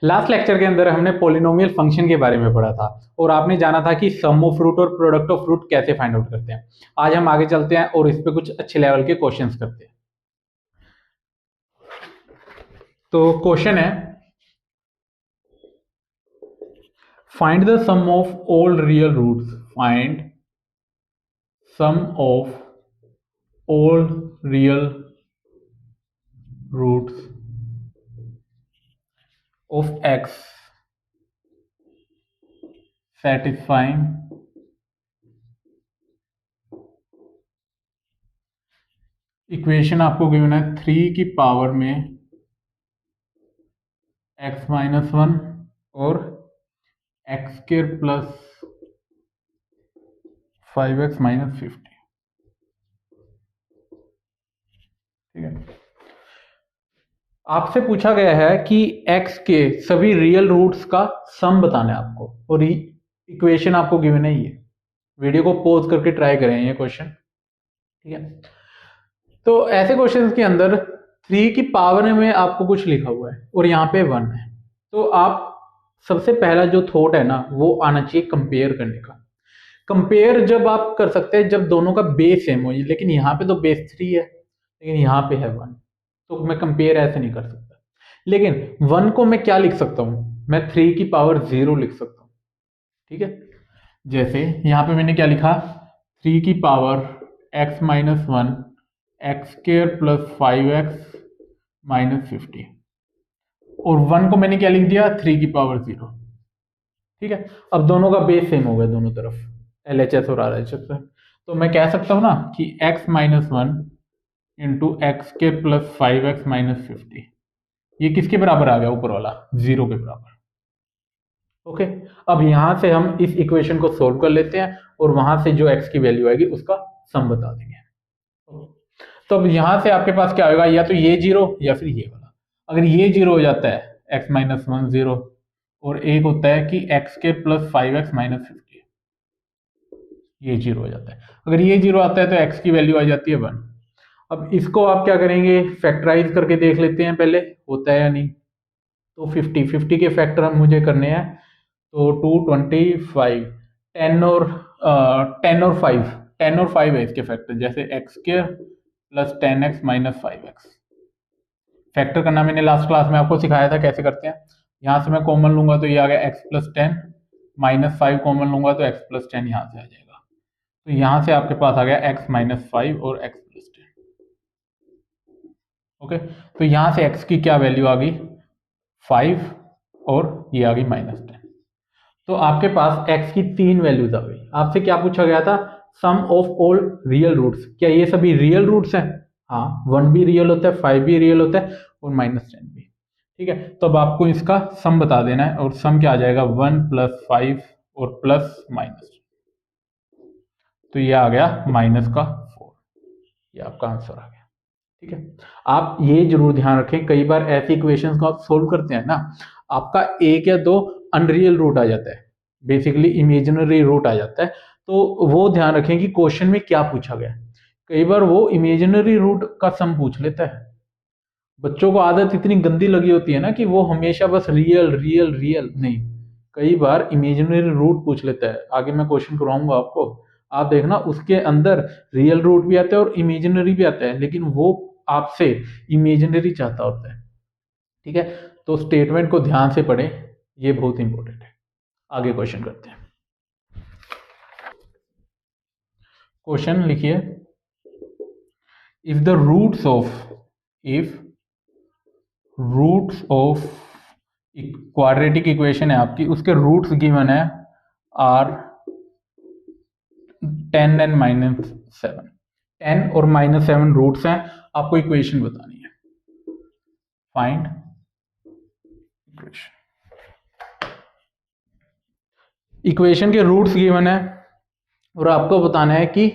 Last lecture के अंदर हमने पॉलिनोमियल फंक्शन के बारे में पढ़ा था और आपने जाना था कि सम ऑफ रूट और प्रोडक्ट ऑफ रूट कैसे फाइंड आउट करते हैं। आज हम आगे चलते हैं और इस पे कुछ अच्छे लेवल के क्वेश्चंस करते हैं। तो क्वेश्चन है, find the sum of all real roots, find sum of all real roots of x satisfying equation आपको गिवन है 3 की पावर में x माइनस 1 और x square plus 5x minus 50। ठीक है, आपसे पूछा गया है कि x के सभी रियल रूट्स का सम बताना है आपको और इक्वेशन आपको गिवन है। ये वीडियो को पॉज करके ट्राई करें ये क्वेश्चन। ठीक है, तो ऐसे क्वेश्चंस के अंदर 3 की पावर में आपको कुछ लिखा हुआ है और यहाँ पे 1 है, तो आप सबसे पहला जो थॉट है ना वो आना चाहिए कंपेयर करने का। कंपेयर जब आप कर सकते हैं जब दोनों का बेस सेम हो, लेकिन यहाँ पे तो बेस 3 है लेकिन यहाँ पे है 1, तो मैं कंपेयर ऐसे नहीं कर सकता। लेकिन 1 को मैं क्या लिख सकता हूँ, मैं 3 की पावर 0 लिख सकता हूँ। ठीक है, जैसे यहाँ पे मैंने क्या लिखा, 3 की power x minus 1 x square plus 5x minus 50 और 1 को मैंने क्या लिख दिया, 3 की पावर 0। ठीक है, अब दोनों का बेस सेम हो गया दोनों तरफ, LHS और RHS है, तो मैं कह सकता हूं ना कि x माइनस 1 इंटू एक्स के प्लस 5x माइनस 50 ये किसके बराबर आ गया, ऊपर वाला 0 के बराबर। ओके, अब यहां से हम इस इक्वेशन को सोल्व कर लेते हैं और वहां से जो x की वैल्यू आएगी उसका सम बता देंगे। तो अब यहां से आपके पास क्या होगा, या तो ये 0 या फिर ये वाला। अगर ये 0 हो जाता है x माइनस 1 0 और एक होता है कि x के प्लस 5x माइनस 50, ये 0 हो जाता है। अगर ये 0 आता है तो x की वैल्यू आ जाती है 1। अब इसको आप क्या करेंगे, फैक्टराइज करके देख लेते हैं पहले होता है या नहीं। तो 50 के फैक्टर हम मुझे करने हैं, तो 225 10 और 10 और 5 है इसके फैक्टर, जैसे x square plus 10x minus 5x। Factor करना मैंने लास्ट क्लास में आपको सिखाया था कैसे करते हैं। यहां से मैं कॉमन लूंगा तो ये आ गया x प्लस 10 माइनस 5 कॉमन लूंगा तो x प्लस 10 यहां से आ जाएगा, तो यहां से आपके पास आ गया x माइनस 5 और x प्लस 10। ओके, तो यहां से x की क्या वैल्यू आ गई, 5 और ये आ गई माइनस 10। तो आपके पास x की 3 वैल्यूज आ गई। आपसे क्या पूछा गया था, सम ऑफ ऑल रियल रूट्स, क्या ये सभी रियल रूट्स हैं। हाँ, 1 भी रियल होता है, 5 भी रियल होता है और माइनस 10 भी। ठीक है, तो अब आपको इसका सम बता देना है और सम क्या आ जाएगा, 1 प्लस 5 और प्लस माइनस, तो ये आ गया माइनस का 4। ये आपका आंसर आ गया। ठीक है, आप ये जरूर ध्यान रखें, कई बार ऐसी इक्वेशंस को आप सोल्व करते हैं ना, आपका एक या दो अनरियल रूट आ जाता है, बेसिकली इमेजिनरी रूट आ जाता है, तो वो ध्यान रखें कि क्वेश्चन में क्या पूछा गया है। कई बार वो इमेजिनरी रूट का सम पूछ लेता है। बच्चों को आदत इतनी गंदी लगी होती है ना कि वो हमेशा बस रियल रियल रियल नहीं, कई बार इमेजिनरी रूट पूछ लेता है। आगे मैं क्वेश्चन करवाऊंगा आपको, आप देखना उसके अंदर रियल रूट भी आता है और इमेजिनरी भी आता है, लेकिन वो आपसे इमेजिनरी चाहता होता है। ठीक है, तो स्टेटमेंट को ध्यान से पढ़ें, ये बहुत इंपॉर्टेंट है। आगे क्वेश्चन करते हैं। क्वेश्चन लिखिए, if the roots of quadratic equation है आपकी, उसके रूट्स गिवन है आर 10 एंड माइनस 7। 10 और माइनस 7 रूट्स हैं, आपको इक्वेशन बतानी है। फाइंड इक्वेशन के रूट्स गिवन है और आपको बताना है कि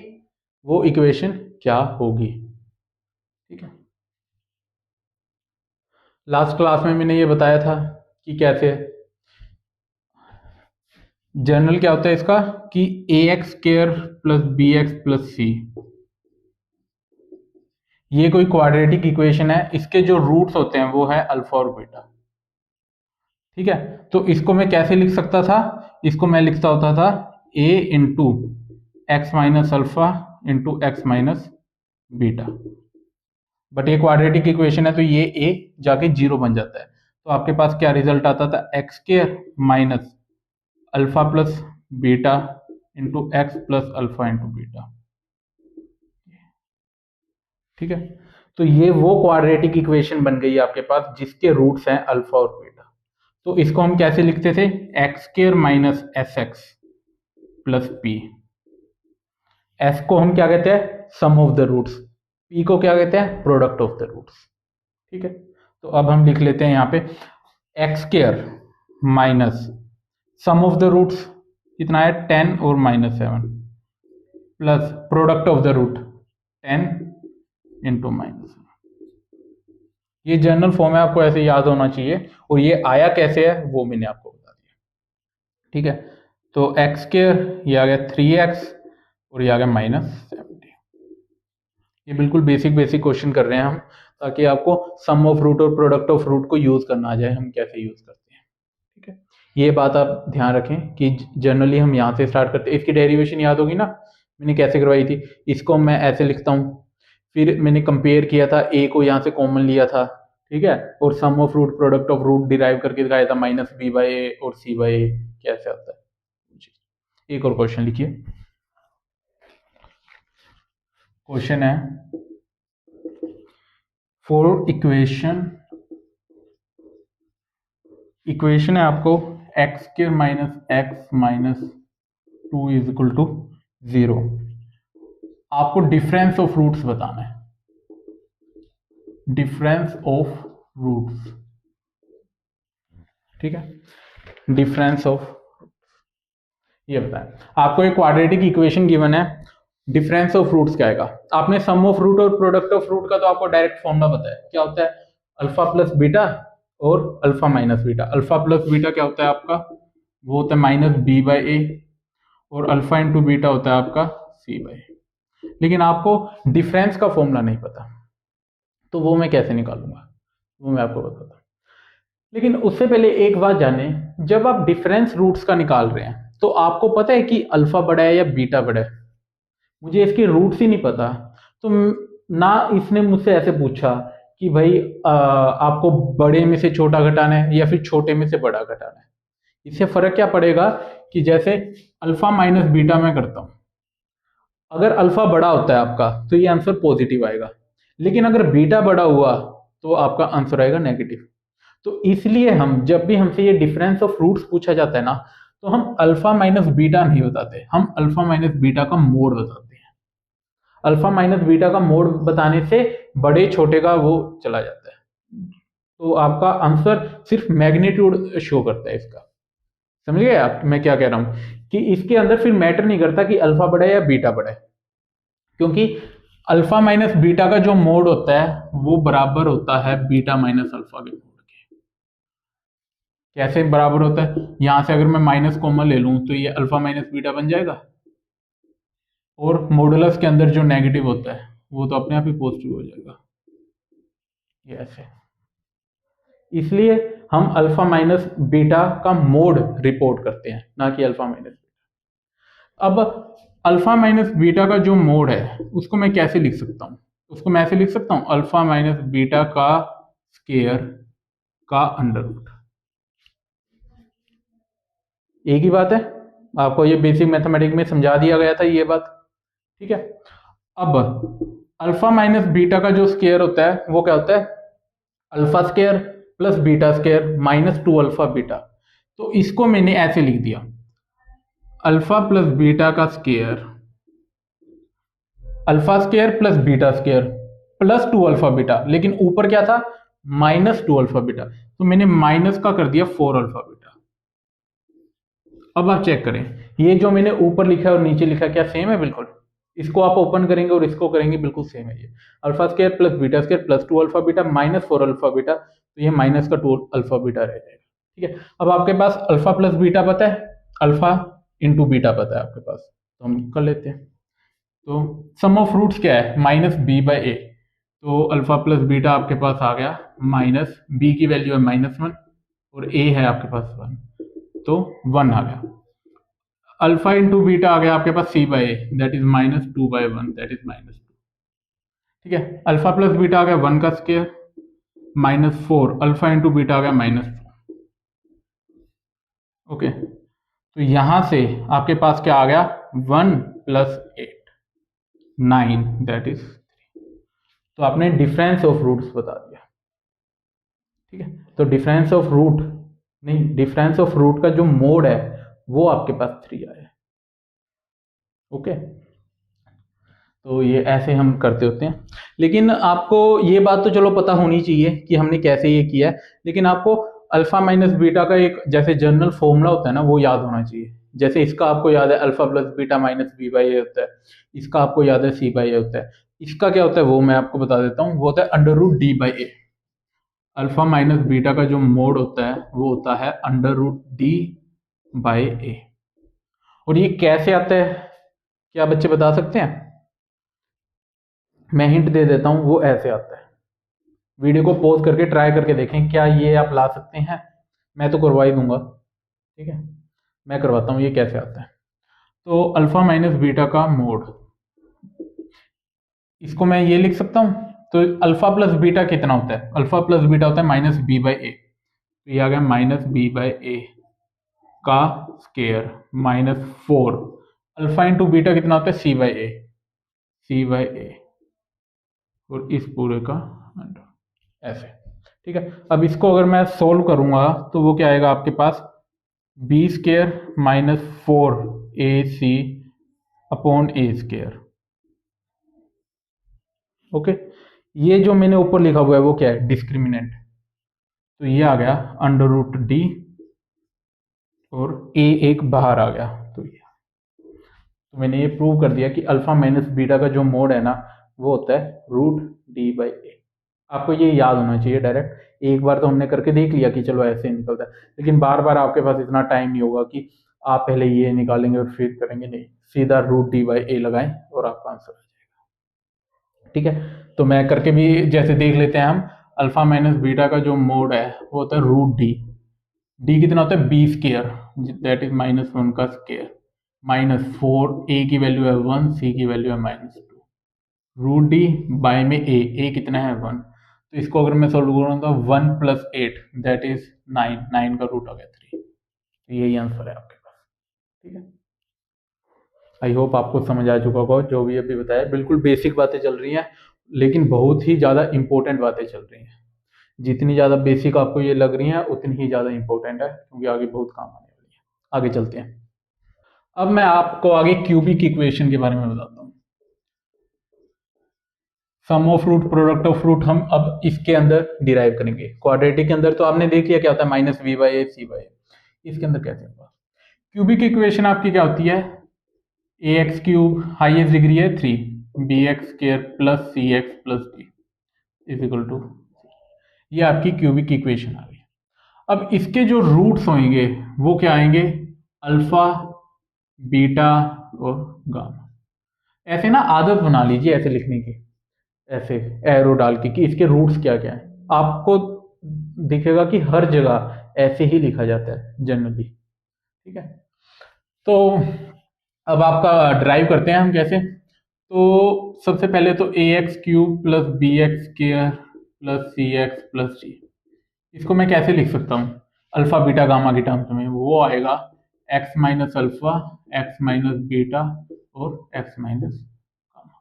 वो इक्वेशन क्या होगी। ठीक है, लास्ट क्लास में मैंने ये बताया था कि कैसे जनरल क्या होता है इसका, कि ax square plus bx plus c, ये कोई क्वाड्रेटिक इक्वेशन है, इसके जो रूट्स होते हैं वो है अल्फा और बीटा। ठीक है, तो इसको मैं कैसे लिख सकता था, इसको मैं लिखता होता था a into x minus alpha into x minus beta, but ये क्वाड्रेटिक इक्वेशन है तो ये a जाके 0 बन जाता है, तो आपके पास क्या रिजल्ट आता था, x square minus alpha plus beta into x plus alpha into beta. ठीक है, तो ये वो क्वाड्रेटिक इक्वेशन बन गई आपके पास जिसके रूट्स हैं अल्फा और बीटा। तो इसको हम कैसे लिखते थे, x square minus S x plus P. S को हम क्या कहते हैं, सम ऑफ द रूट्स, पी को क्या कहते हैं, प्रोडक्ट ऑफ द रूट्स। ठीक है, तो अब हम लिख लेते हैं यहाँ पे X square minus sum of the roots कितना है 10 और minus 7 plus product of the root 10 into minus. ये जनरल फॉर्म है, आपको ऐसे याद होना चाहिए, और ये आया कैसे है वो मैंने आपको बता दिया। ठीक है, तो एक्स स्क्वायर ये आ गया 3x और ये आ गया -70। ये बिल्कुल बेसिक क्वेश्चन कर रहे हैं हम, ताकि आपको सम ऑफ रूट और प्रोडक्ट ऑफ रूट को यूज करना आ जाए, हम कैसे यूज करते हैं। ठीक है, ये बात आप ध्यान रखें कि जनरली हम यहाँ से स्टार्ट करते हैं। इसकी डेरिवेशन याद होगी ना, मैंने कैसे करवाई थी, इसको मैं ऐसे लिखता हूँ, फिर मैंने कंपेयर किया था, ए को यहाँ से कॉमन लिया था, ठीक है, और sum of root product of root derive करके दिखाया था -b/a और c/a कैसे आता है। एक और क्वेश्चन लिखिए, क्वेश्चन है फॉर इक्वेशन है आपको X square minus X minus 2 is equal to 0। आपको डिफरेंस ऑफ रूट्स बताना है, डिफरेंस ऑफ रूट्स। ठीक है, डिफरेंस ऑफ, ये बताएं आपको एक क्वाड्रेटिक इक्वेशन गिवन है, डिफरेंस ऑफ रूट्स क्या आएगा। आपने सम ऑफ रूट और प्रोडक्ट ऑफ रूट का तो आपको डायरेक्ट फॉर्मूला पता है, क्या होता है, अल्फा प्लस बीटा और alpha minus beta. Alpha plus beta क्या होता है आपका, वो होता है -b/a, और अल्फा इंटू बीटा होता है आपका c/a। लेकिन आपको डिफरेंस का फॉर्मूला नहीं पता, तो वो मैं कैसे निकालूंगा, वो मैं आपको बताता हूँ। लेकिन उससे पहले एक बात जाने, जब आप डिफरेंस रूट्स का निकाल रहे हैं तो आपको पता है कि अल्फा बड़ा है या बीटा बड़ा है। मुझे इसके रूट्स ही नहीं पता, तो ना इसने मुझसे ऐसे पूछा कि भाई आपको बड़े में से छोटा घटाना है या फिर छोटे में से बड़ा घटाना है। इससे फर्क क्या पड़ेगा कि जैसे अल्फा माइनस बीटा में करता हूं, अगर अल्फा बड़ा होता है आपका तो ये आंसर पॉजिटिव आएगा, लेकिन अगर बीटा बड़ा हुआ तो आपका आंसर आएगा नेगेटिव। तो इसलिए हम जब भी हमसे ये डिफरेंस ऑफ रूट्स पूछा जाता है ना, तो हम अल्फा माइनस बीटा नहीं बताते, हम अल्फा माइनस बीटा का मोड बताते हैं। अल्फा माइनस बीटा का मोड बताने से बड़े छोटे का वो चला जाता है, तो आपका आंसर सिर्फ मैग्नीट्यूड शो करता है इसका। समझ गए आप मैं क्या कह रहा हूं, कि इसके अंदर फिर मैटर नहीं करता कि अल्फा बड़ा है या बीटा बड़ा है, क्योंकि अल्फा माइनस बीटा का जो मोड होता है वो बराबर होता है बीटा माइनस अल्फा के मोड के। कैसे बराबर होता है, यहां से अगर मैं माइनस कॉमन ले लूं तो ये अल्फा माइनस बीटा बन जाएगा, और मॉडुलस के अंदर जो नेगेटिव होता है वो तो अपने आप ही पॉजिटिव हो जाएगा, ये ऐसे। इसलिए हम अल्फा माइनस बीटा का मोड रिपोर्ट करते हैं, ना कि अल्फा माइनस बीटा। अब अल्फा माइनस बीटा का जो मोड है उसको मैं कैसे लिख सकता हूं, उसको मैं ऐसे लिख सकता हूं, अल्फा माइनस बीटा का स्क्वायर का अंडर रूट। एक ही बात है, आपको ये बेसिक मैथमेटिक्स में समझा दिया गया था ये बात। ठीक है, अब अल्फा माइनस बीटा का जो स्क्वायर होता है वो क्या होता है, alpha square plus beta square -2 alpha beta. तो इसको मैंने ऐसे लिख दिया, अल्फा प्लस बीटा का square, alpha square plus beta square +2 alpha beta, लेकिन ऊपर क्या था -2 अल्फा बीटा, तो मैंने माइनस का कर दिया 4 अल्फा बीटा। अब आप चेक करें, ये जो मैंने ऊपर लिखा है और नीचे लिखा क्या सेम है, बिल्कुल। इसको आप ओपन करेंगे और इसको करेंगे, बिल्कुल सेम है। ये alpha square plus beta square +2 alpha beta -4 alpha beta, तो ये -2 अल्फा बीटा रह जाएगा। ठीक है, अब आपके पास अल्फा प्लस बीटा पता है, अल्फा इंटू बीटा पता है आपके पास, तो हम कर लेते हैं। तो सम ऑफ रूट्स क्या है, -b/a, तो अल्फा प्लस बीटा आपके पास आ गया, माइनस b की वैल्यू है -1 और ए है आपके पास 1, तो 1 आ गया। अल्फा इंटू बीटा आ गया आपके पास c by a, that is -2/1, that is -2। ठीक है, अल्फा प्लस बीटा आ गया 1 का स्क्वायर -4, अल्फा इंटू बीटा आ गया -4। ओके, तो यहां से आपके पास क्या आ गया, 1 + 8 9, दैट इज 3। तो आपने डिफरेंस ऑफ रूट्स बता दिया। ठीक है, तो डिफरेंस ऑफ रूट नहीं, डिफरेंस ऑफ रूट का जो मोड है वो आपके पास 3 आया है। ओके, तो ये ऐसे हम करते होते हैं। लेकिन आपको ये बात तो चलो पता होनी चाहिए कि हमने कैसे ये किया है, लेकिन आपको अल्फा माइनस बीटा का एक जैसे जनरल फॉर्मूला होता है ना, वो याद होना चाहिए। जैसे इसका आपको याद है alpha plus beta minus b by a होता है, इसका आपको याद है सी बाई ए होता है, इसका क्या होता है वो मैं आपको बता देता हूँ, वो होता है √d/a। अल्फा माइनस बीटा का जो मोड होता है वो होता है √d/a। और ये कैसे आता है, क्या बच्चे बता सकते हैं? मैं हिंट दे देता हूं, वो ऐसे आता है। वीडियो को पॉज करके ट्राई करके देखें, क्या ये आप ला सकते हैं? मैं तो करवा ही दूंगा। ठीक है, मैं करवाता हूँ ये कैसे आता है। तो अल्फा माइनस बीटा का मोड, इसको मैं ये लिख सकता हूँ। तो अल्फा प्लस बीटा कितना होता है? अल्फा प्लस बीटा होता है -b/a। तो ये आ गया -b/a का स्क्वायर -4। अल्फा इंटू बीटा कितना होता है? c/a और इस पूरे का ऐसे। ठीक है, अब इसको अगर मैं सोल्व करूंगा तो वो क्या आएगा आपके पास, b² -4ac upon a²। Okay, ये जो मैंने ऊपर लिखा हुआ है वो क्या है? डिस्क्रिमिनेंट। तो ये आ गया √d और a एक बाहर आ गया। तो मैंने ये प्रूव कर दिया कि अल्फा माइनस बीटा का जो मोड है ना वो होता है √d/a। आपको ये याद होना चाहिए डायरेक्ट। एक बार तो हमने करके देख लिया कि चलो ऐसे निकलता है, लेकिन बार बार आपके पास इतना टाइम नहीं होगा कि आप पहले ये निकालेंगे और फिर करेंगे, नहीं, सीधा √d/a लगाएं और आपका आंसर आ जाएगा। ठीक है, तो मैं करके भी जैसे देख लेते हैं हम। अल्फा माइनस बीटा का जो मोड है वो होता है √d। डी कितना होता है? b², दैट इज -1 का स्क्वायर -4, a की वैल्यू है 1, c की वैल्यू है -2। √d बाय में a कितना है? 1। तो इसको अगर मैं सोल्व करूँ तो 1 + 8 दैट इज 9, 9 का रूट आ गया 3। तो यही आंसर है आपके पास। ठीक है, आई होप आपको समझ आ चुका होगा। जो भी अभी बताया बिल्कुल बेसिक बातें चल रही हैं, लेकिन बहुत ही ज़्यादा इंपॉर्टेंट बातें चल रही हैं। जितनी ज़्यादा बेसिक आपको ये लग रही हैं उतनी ही ज़्यादा इंपॉर्टेंट है, क्योंकि आगे बहुत काम आने वाली है। आगे चलते हैं। अब मैं आपको आगे क्यूबिक इक्वेशन के बारे में बताता हूँ। Sum of root, product of root हम अब इसके अंदर डिराइव करेंगे। क्वाड्रेटिक के अंदर तो आपने देख लिया क्या होता है, -b/a c/a। इसके अंदर कैसे होगा? क्यूबिक इक्वेशन आपकी क्या होती है? ax³ हाईएस्ट डिग्री है 3, bx² + cx + d = ये आपकी क्यूबिक इक्वेशन आ गई। अब इसके जो रूट्स होंगे वो क्या आएंगे? अल्फा, बीटा और गामा। ऐसे ना आदत बना लीजिए ऐसे लिखने की, ऐसे एरो डाल के कि इसके रूट्स क्या क्या है। आपको दिखेगा कि हर जगह ऐसे ही लिखा जाता है जनरली। ठीक है, तो अब आपका ड्राइव करते हैं हम कैसे। तो सबसे पहले तो ax³ + bx² + cx + d, इसको मैं कैसे लिख सकता हूँ अल्फा बीटा गामा की टर्म्स में? वो आएगा x - अल्फा, x - बीटा और x - गामा।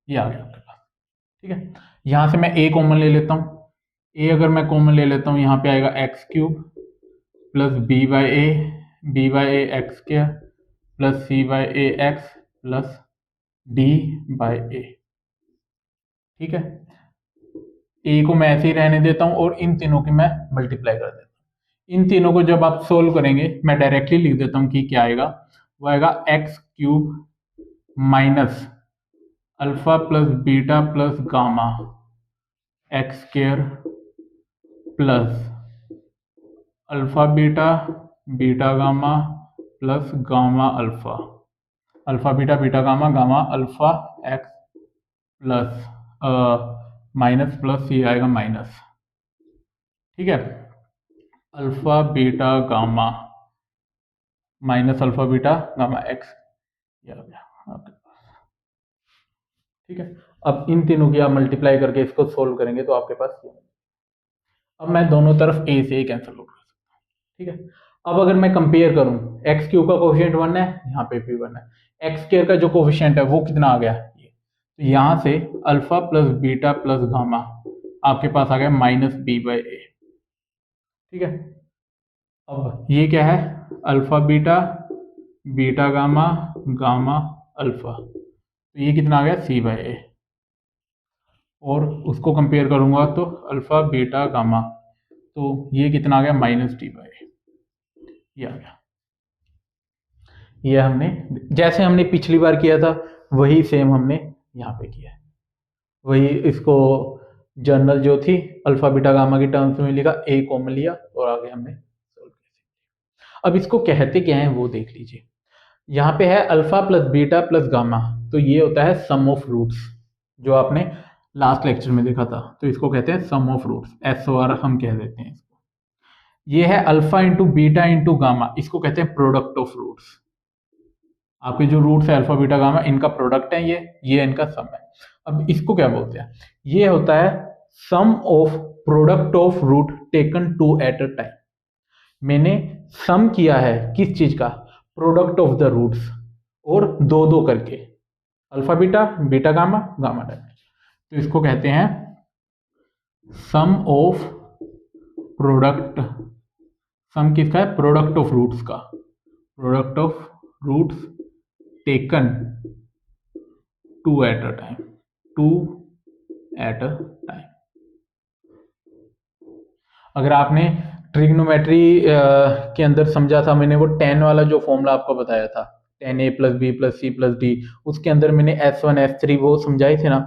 ये आ गया आपके पास। ठीक है, यहां से मैं a कॉमन ले लेता हूँ। a अगर मैं कॉमन ले लेता हूँ, यहाँ पे आएगा x³ + b/a x² + c/a x + d/a। ठीक है, a को मैं ऐसे ही रहने देता हूँ और इन तीनों की मैं मल्टीप्लाई कर देता हूँ। इन तीनों को जब आप सोल्व करेंगे, मैं डायरेक्टली लिख देता हूँ कि क्या आएगा। वो आएगा x³ - alpha plus beta plus gamma x² plus alpha beta beta gamma plus gamma alpha, alpha beta beta gamma gamma alpha x plus minus plus ये आएगा माइनस। ठीक है, alpha beta gamma minus alpha beta gamma x, ये आ गया आपके पास। ठीक है, अब इन तीनों की आप मल्टीप्लाई करके इसको सोल्व करेंगे तो आपके पास ये। अब मैं दोनों तरफ ए से कैंसिल कर सकता हूँ। ठीक है, अब अगर मैं कंपेयर करूं, एक्स क्यू का कोफिशिएंट 1 है, यहाँ पे भी 1 है, एक्स स्क्वायर का जो कोफिशिएंट है वो कितना आ गया ये, तो यहाँ से alpha plus beta plus gamma आपके पास आ गया माइनस बी बाई ए। ठीक है, अब ये क्या है, alpha beta beta gamma gamma alpha, तो ये कितना आ गया सी बाई ए, और उसको कंपेयर करूंगा तो अल्फा बीटा गामा, तो ये कितना आ गया माइनस डी बाई ए, ये आ गया। ये हमने जैसे हमने पिछली बार किया था वही सेम हमने यहाँ पे किया है, वही इसको जर्नल जो थी अल्फा बीटा गामा की टर्म्स में लिखा, ए कॉमन लिया और आगे हमने सोल्व किया। अब इसको कहते क्या है वो देख लीजिए, यहाँ पे है alpha plus beta plus gamma, तो ये होता है सम ऑफ रूट्स, जो आपने लास्ट लेक्चर में देखा था, तो इसको कहते हैं सम ऑफ रूट्स, SOR हम कह देते हैं इसको। ये है alpha into beta into gamma, इसको कहते हैं प्रोडक्ट ऑफ रूट्स। आपके जो रूट्स है अल्फा बीटा गामा, इनका प्रोडक्ट है ये इनका सम है। अब इसको क्या बोलते हैं, ये होता है sum of product of root taken two at a time. मैंने सम किया है किस चीज का, प्रोडक्ट ऑफ द रूट्स, और दो दो करके alpha beta beta gamma gamma time, तो इसको कहते हैं सम ऑफ प्रोडक्ट, सम किसका है, प्रोडक्ट ऑफ रूट्स का, product of roots taken two at a time, two at a time. अगर आपने ट्रिग्नोमेट्री के अंदर समझा था, मैंने वो 10 वाला जो फॉर्मूला आपको बताया था, 10a plus B plus C plus D, उसके अंदर मैंने S1 S3 वो समझाई थी ना,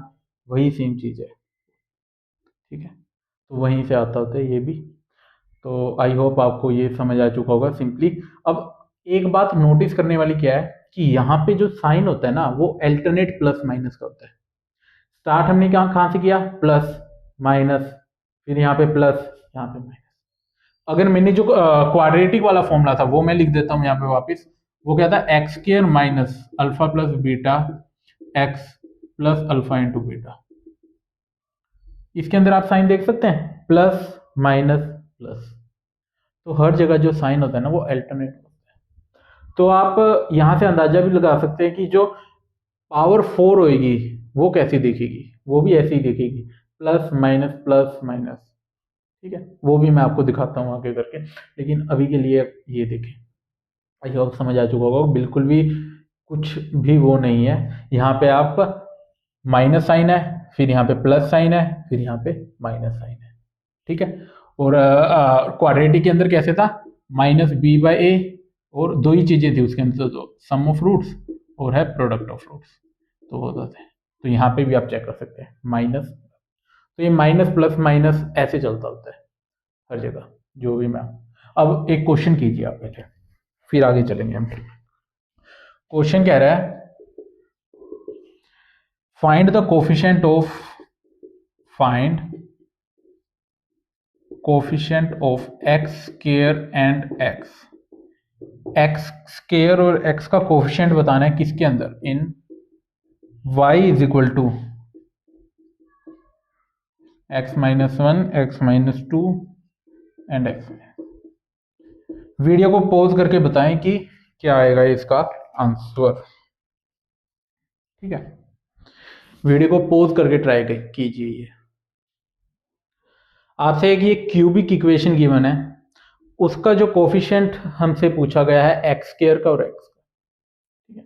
वही सेम चीज है। ठीक है, तो वहीं से आता होता है ये भी। तो आई होप आपको ये समझ आ चुका होगा सिंपली। अब एक बात नोटिस करने वाली क्या है कि यहाँ पे जो साइन होता है ना वो अल्टरनेट प्लस माइनस का होता है। स्टार्ट हमने कहाँ से किया, प्लस माइनस, फिर यहाँ पे प्लस, यहाँ पे माइनस। अगर मैंने जो क्वाड्रेटिक वाला फॉर्मूला था वो मैं लिख देता हूँ यहाँ पे वापस, वो क्या था, x square minus alpha plus beta x plus alpha into beta. इसके अंदर आप साइन देख सकते हैं, प्लस माइनस प्लस, तो हर जगह जो साइन होता है ना वो अल्टरनेट होता है। तो आप यहाँ से अंदाजा भी लगा सकते हैं कि जो पावर 4 होगी वो कैसी दिखेगी, वो भी ऐसी ही दिखेगी, प्लस माइनस प्लस माइनस। ठीक है, वो भी मैं आपको दिखाता हूँ आगे करके, लेकिन अभी के लिए ये देखें। आई होप समझ आ चुका होगा, बिल्कुल भी कुछ भी वो नहीं है। यहाँ पे आप माइनस साइन है, फिर यहाँ पे प्लस साइन है, फिर यहाँ पे माइनस साइन है। ठीक है, और क्वाड्रेटिक के अंदर कैसे था, माइनस बी बाई ए, और दो ही चीजें थी उसके अंदर, तो सम ऑफ रूट्स और है प्रोडक्ट ऑफ रूट्स, तो होता है। तो यहाँ पे भी आप चेक कर सकते हैं माइनस, तो ये माइनस प्लस माइनस ऐसे चलता होता है हर जगह जो भी मैं। अब एक क्वेश्चन कीजिए आप पहले, फिर आगे चलेंगे हम। क्वेश्चन कह रहा है find the coefficient of X square and X square और एक्स का कोफिशिएंट बताना है किसके अंदर, in y is equal to x minus 1 x minus 2 and x। Video को पॉज करके बताएं कि क्या आएगा इसका आंसर। ठीक है, वीडियो को पॉज करके ट्राई कीजिए। ये आपसे एक ये क्यूबिक इक्वेशन गिवन है, उसका जो कोफिशिएंट हमसे पूछा गया है एक्स स्क्वायर का और एक्स का। ठीक है,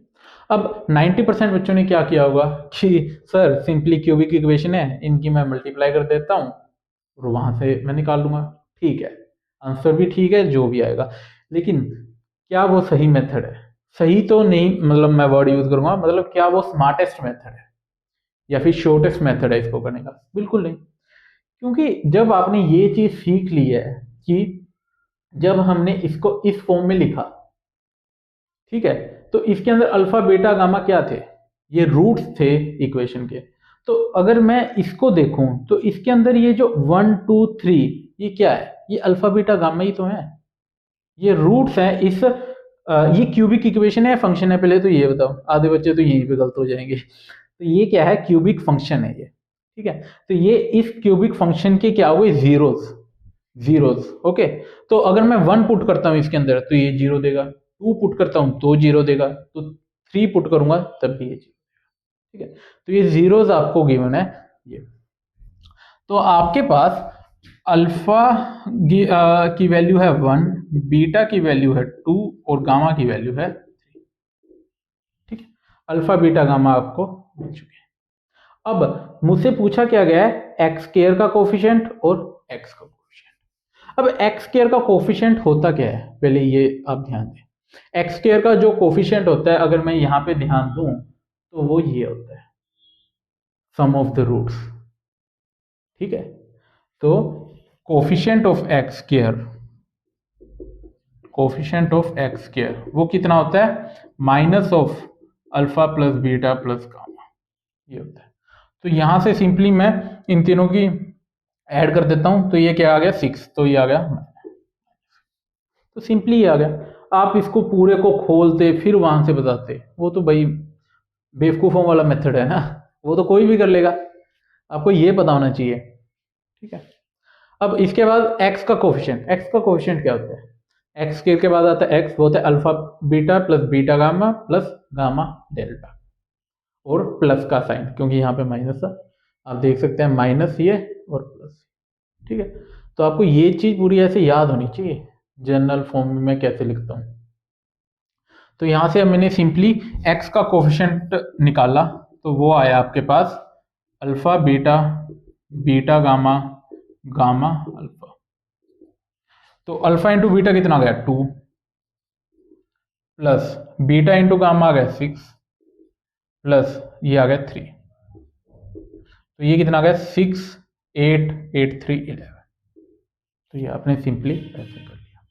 अब 90% बच्चों ने क्या किया होगा कि सर सिंपली क्यूबिक इक्वेशन है, इनकी मैं मल्टीप्लाई कर देता हूँ और वहां से मैं निकाल लूंगा। ठीक है, आंसर भी ठीक है जो भी आएगा, लेकिन क्या वो सही मेथड है? सही तो नहीं, मतलब मैं वर्ड यूज करूंगा, मतलब क्या वो स्मार्टेस्ट मेथड है या फिर शॉर्टेस्ट मेथड है इसको करने का? बिल्कुल नहीं, क्योंकि जब आपने ये चीज सीख ली है कि जब हमने इसको इस फॉर्म में लिखा, ठीक है, तो इसके अंदर अल्फा बीटा गामा क्या थे, ये रूट्स थे इक्वेशन के, तो अगर मैं इसको देखूं तो इसके अंदर ये जो 1 2 3 ये क्या है, ये अल्फा बीटा गामा ही तो है, ये रूट्स हैं इस ये क्यूबिक इक्वेशन है फंक्शन है, पहले तो ये बताओ, आधे बच्चे तो यहीं पे गलत हो जाएंगे। तो ये क्या है, क्यूबिक फंक्शन है ये, ठीक है। तो ये इस क्यूबिक फंक्शन के क्या हुए, जीरोस, जीरोस, ओके। तो अगर मैं 1 पुट करता हूं इसके अंदर तो ये 0 देगा, 2 पुट करता हूं तो 0 देगा, तो 3 पुट करूंगा तब भी ये 0, ठीक है। तो ये जीरोस आपको गिवन है ये। तो आपके पास अल्फा की वैल्यू है 1, बीटा की वैल्यू है 2 और गामा की वैल्यू है 3, ठीक है। अल्फा बीटा गामा आपको मिल चुके हैं। अब मुझसे पूछा क्या गया है, एक्स स्क्वायर का कोफिशिएंट और एक्स का कोफिशिएंट। अब एक्स स्क्वायर का कोफिशिएंट होता क्या है, पहले ये आप ध्यान दें। एक्स स्क्वायर का जो कोफिशिएंट होता है, अगर मैं यहां पे ध्यान दूं तो वो ये होता है, सम ऑफ द रूट्स, ठीक है। तो coefficient of X square, coefficient of X square वो कितना होता है, minus of alpha plus beta plus gamma, ये होता है। तो यहां से सिंपली मैं इन तीनों की ऐड कर देता हूं, तो ये क्या आ गया 6, तो ये आ गया, तो सिंपली ये आ गया। आप इसको पूरे को खोलते फिर वहां से बताते, वो तो भाई बेवकूफों वाला मेथड है ना, वो तो कोई भी कर लेगा, आपको ये पता होना चाहिए, ठीक है। अब इसके बाद x का कोफिशिएंट, x का कोफिशिएंट क्या होता है, एक्स स्क्वायर के बाद आता है एक्स, वो होता है alpha beta plus beta gamma plus gamma delta, और प्लस का साइन क्योंकि यहाँ पे माइनस है, आप देख सकते हैं माइनस ये और प्लस, ठीक है। तो आपको ये चीज पूरी ऐसे याद होनी चाहिए, जनरल फॉर्म में मैं कैसे लिखता हूँ। तो यहाँ से मैंने सिंपली x का कोफिशिएंट निकाला, तो वो आया आपके पास alpha beta beta gamma gamma alpha. तो अल्फा इंटू बीटा कितना आ गया 2, प्लस बीटा इंटू गामा आ गया 6, प्लस ये आ गया 3, तो ये कितना आ गया 6 8 8 3 11। तो ये आपने सिंपली ऐसे कर लिया,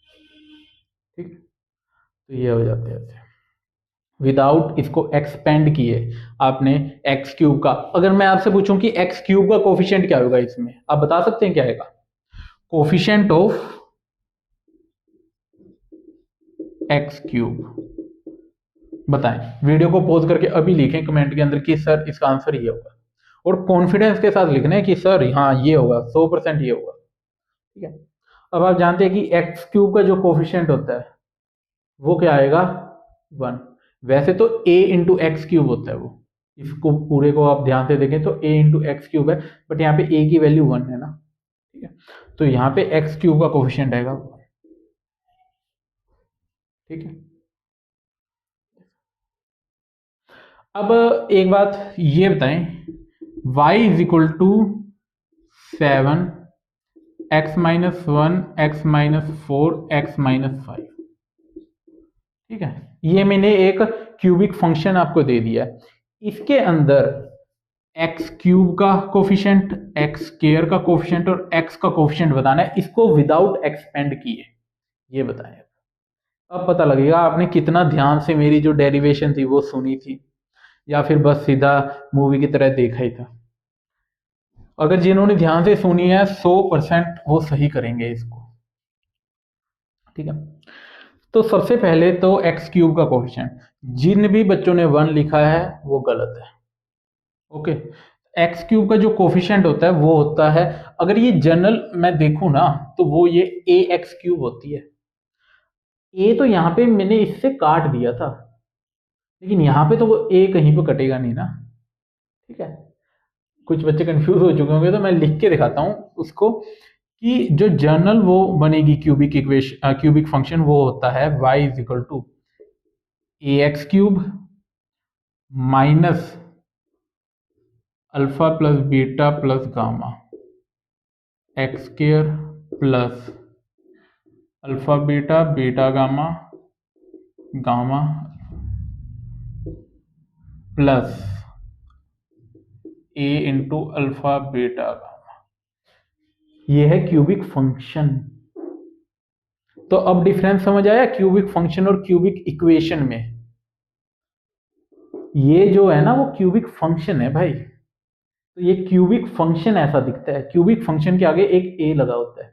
ठीक है। तो ये हो जाते हैं ऐसे विदाउट इसको एक्सपेंड किए आपने एक्स क्यूब का। अगर मैं आपसे पूछूं कि एक्स क्यूब का कोफिशिएंट क्या होगा, इसमें आप बता सकते हैं क्या आएगा, कोफिशिएंट ऑफ एक्स क्यूब, बताएं। वीडियो को पॉज करके अभी लिखें कमेंट के अंदर कि सर इसका आंसर ये होगा, और कॉन्फिडेंस के साथ लिखना है कि सर हाँ ये होगा, 100% ये होगा, ठीक है। अब आप जानते हैं कि एक्स क्यूब का जो कोफिशिएंट होता है वो क्या आएगा 1। वैसे तो a इंटू एक्स क्यूब होता है वो, इसको पूरे को आप ध्यान से देखें तो a इंटू एक्स क्यूब है, बट यहाँ पे a की वैल्यू 1 है ना, ठीक है। तो यहाँ पे एक्स क्यूब का कोफिशिएंट आएगा 1, ठीक है। अब एक बात ये बताएं, y is equal to 7 x minus 1 x minus 4 x minus 5, ठीक है। ये मैंने एक क्यूबिक फंक्शन आपको दे दिया है, इसके अंदर एक्स क्यूब का कोफिशिएंट, एक्स स्क्वायर का कोफिशिएंट और एक्स का कोफिशिएंट बताना है, इसको विदाउट एक्सपेंड किए, ये बताएं। अब पता लगेगा आपने कितना ध्यान से मेरी जो डेरिवेशन थी वो सुनी थी, या फिर बस सीधा मूवी की तरह देखा ही था। अगर जिन्होंने ध्यान से सुनी है 100% वो सही करेंगे इसको, ठीक है। तो सबसे पहले तो एक्स क्यूब का कोफिशिएंट, जिन भी बच्चों ने 1 लिखा है वो गलत है, ओके। एक्स क्यूब का जो कोफिशिएंट होता है वो होता है, अगर ये जनरल मैं देखूं ना तो वो ये ए एक्स क्यूब होती है। ए तो यहाँ पे मैंने इससे काट दिया था, लेकिन यहाँ पे तो वो ए कहीं पे कटेगा नहीं ना, ठीक है। कुछ बच्चे कंफ्यूज हो चुके होंगे, तो मैं लिख के दिखाता हूँ उसको कि जो जनरल वो बनेगी क्यूबिक इक्वेशन, क्यूबिक फंक्शन वो होता है y is equal to A x cube minus alpha plus beta plus gamma X square plus alpha beta beta gamma gamma plus A into alpha beta gamma, ये है cubic function. तो अब difference समझ आया cubic function और cubic equation में, ये जो है ना वो क्यूबिक फंक्शन है भाई, तो ये क्यूबिक फंक्शन ऐसा दिखता है, क्यूबिक फंक्शन के आगे एक ए लगा होता है।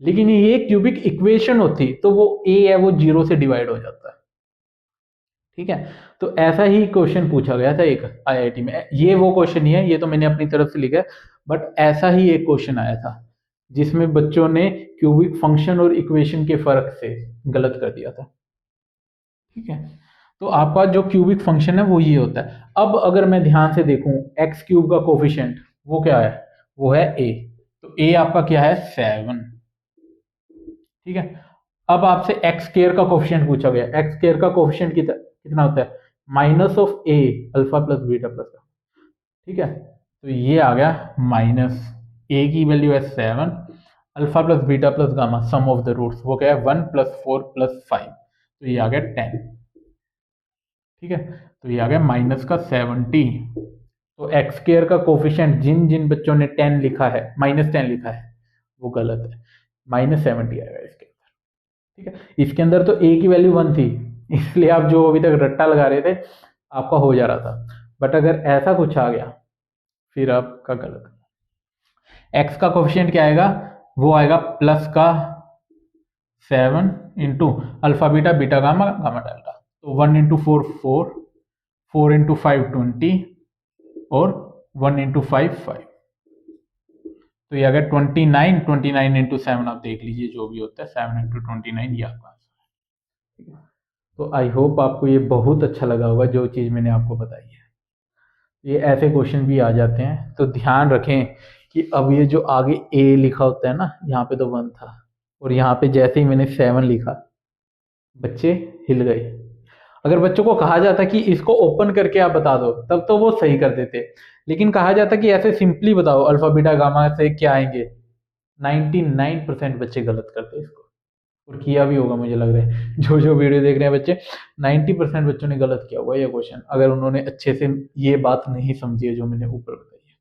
लेकिन ये क्यूबिक इक्वेशन होती तो वो ए है वो 0 से डिवाइड हो जाता है। ठीक है, तो ऐसा ही क्वेश्चन पूछा गया था एक आईआईटी में। ये वो क्वेश्चन ही है, ये तो मैंने अपनी तरफ से लिखा है, बट ऐसा ही एक क्वेश्चन आया था जिसमें बच्चों ने क्यूबिक फंक्शन और इक्वेशन के फर्क से गलत कर दिया था। ठीक है, तो आपका जो क्यूबिक फंक्शन है वो ये होता है। अब अगर मैं ध्यान से देखूं, एक्स क्यूब का कोफिशिएंट वो क्या है, वो है ए। तो ए आपका क्या है, 7। ठीक है, अब आपसे एक्स स्क्वायर का कोफिशिएंट पूछा गया। एक्स स्क्वायर का कोफिशिएंट कितना होता है, minus of A alpha plus beta plus का। ठीक है, तो ये आ गया माइनस, ए की वैल्यू है 7, alpha plus beta plus gamma sum of the roots वो क्या है 1 प्लस 4 प्लस 5, तो ये आ गया 10। ठीक है, तो ये आ गया माइनस का 70। तो एक्स स्क्वायर का कोफिशिएंट जिन जिन बच्चों ने 10 लिखा है, -10 लिखा है, वो गलत है, -70 आएगा इसके अंदर। ठीक है, इसके अंदर तो ए की वैल्यू 1 थी, इसलिए आप जो अभी तक रट्टा लगा रहे थे आपका हो जा रहा था। बट अगर ऐसा कुछ आ गया फिर आपका गलत। एक्स का कोफिशिएंट क्या आएगा, वो आएगा प्लस का 7 into alpha beta beta gamma gamma delta. तो 1 इंटू 4 4, 4 इंटू 5 20 और 1 इंटू 5 5। तो ये अगर 29, 29 इंटू 7 आप देख लीजिए जो भी होता है, 7 इंटू 29 ये आपका आंसर है। तो आई होप आपको ये बहुत अच्छा लगा होगा जो चीज़ मैंने आपको बताई है। ये ऐसे क्वेश्चन भी आ जाते हैं, तो ध्यान रखें कि अब ये जो आगे ए लिखा होता है ना, यहाँ पे तो 1 था और यहाँ पे जैसे ही मैंने 7 लिखा बच्चे हिल गए। अगर बच्चों को कहा जाता कि इसको ओपन करके आप बता दो तब तो वो सही कर देते, लेकिन कहा जाता कि ऐसे सिंपली बताओ अल्फा बीटा गामा से क्या आएंगे, 99% बच्चे गलत करते इसको। और किया भी होगा मुझे लग रहा है, जो जो वीडियो देख रहे हैं बच्चे 90% बच्चों ने गलत किया होगा ये क्वेश्चन, अगर उन्होंने अच्छे से ये बात नहीं समझी है जो मैंने ऊपर बताई है।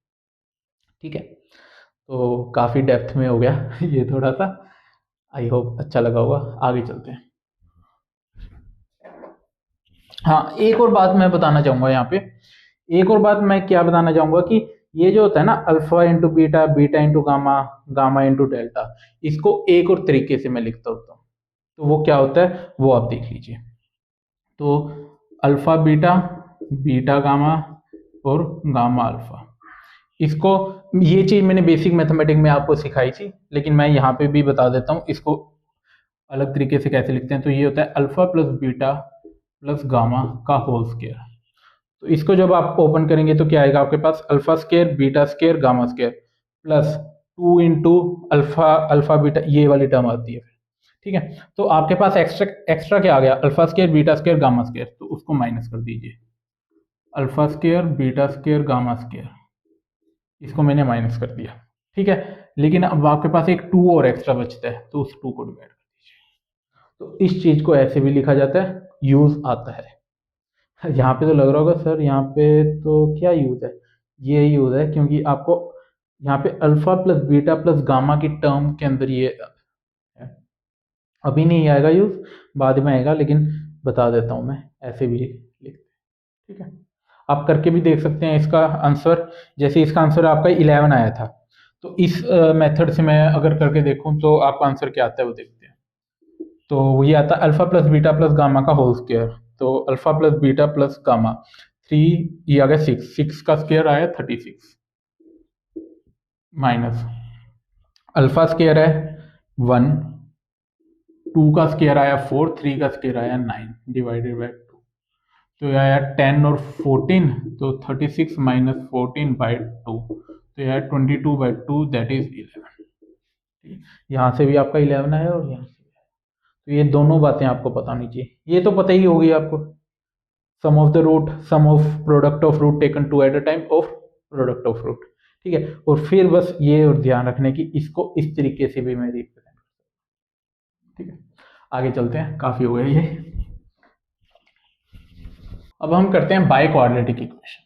ठीक है, तो काफ़ी डेप्थ में हो गया ये थोड़ा सा, आई होप अच्छा लगा होगा। आगे चलते हैं। हाँ, एक और बात मैं बताना चाहूंगा यहाँ पे, एक और बात मैं क्या बताना चाहूंगा कि ये जो होता है ना alpha into beta, beta into gamma, gamma into delta, इसको एक और तरीके से मैं लिखता होता हूँ। तो वो क्या होता है वो आप देख लीजिए। तो अल्फा बीटा, बीटा गामा और गामा अल्फा, इसको, ये चीज मैंने बेसिक मैथमेटिक्स में आपको सिखाई थी, लेकिन मैं यहाँ पे भी बता देता हूँ इसको अलग तरीके से कैसे लिखते हैं। तो ये होता है alpha plus beta plus gamma का होल स्क्वायर। तो इसको जब आप ओपन करेंगे तो क्या आएगा आपके पास, alpha square beta square gamma square plus 2 into alpha alpha beta, ये वाली टर्म आती है। ठीक है, तो आपके पास एक्स्ट्रा एक्स्ट्रा क्या आ गया, alpha square beta square gamma square, तो उसको माइनस कर दीजिए। Alpha square beta square gamma square, इसको मैंने माइनस कर दिया। ठीक है, लेकिन अब आपके पास एक 2 और एक्स्ट्रा बचता है, तो उस 2 को डिवाइड कर दीजिए। तो इस चीज को ऐसे भी लिखा जाता है, यूज आता है। यहाँ पे तो लग रहा होगा सर यहाँ पे तो क्या यूज है, ये यूज है क्योंकि आपको यहाँ पे alpha plus beta plus gamma की टर्म के अंदर ये है। अभी नहीं आएगा यूज, बाद में आएगा, लेकिन बता देता हूँ मैं ऐसे भी लिख। ठीक है, आप करके भी देख सकते हैं इसका आंसर। जैसे इसका आंसर आपका 11 आया था, तो इस मेथड से मैं अगर करके देखूं तो आपका आंसर क्या आता है वो देखते हैं। तो ये आता है alpha plus beta plus gamma का होल स्क्वायर। तो alpha plus beta plus gamma 3, ये आ गया 6, 6 का स्क्वायर आया 36 माइनस अल्फा स्क्वायर है 1, 2 का स्क्वायर आया 4, 3 का स्क्वायर आया 9 डिवाइडेड बाय 2। तो ये आया 10 और 14, तो 36 माइनस 14 बाई 2, तो यह 22 बाई 2 दैट इज 11। यहाँ से भी आपका 11 आया और यहाँ से, तो ये दोनों बातें आपको पता होनी चाहिए। ये तो पता ही होगी आपको, sum of the root, sum of product of root taken two at a time of product of root. ठीक है, और फिर बस ये और ध्यान रखने की इसको इस तरीके से भी मैं रिप्रेजेंट। ठीक है, आगे चलते हैं, काफी हो गया ये। अब हम करते हैं बाय क्वाड्रेटिक इक्वेशन।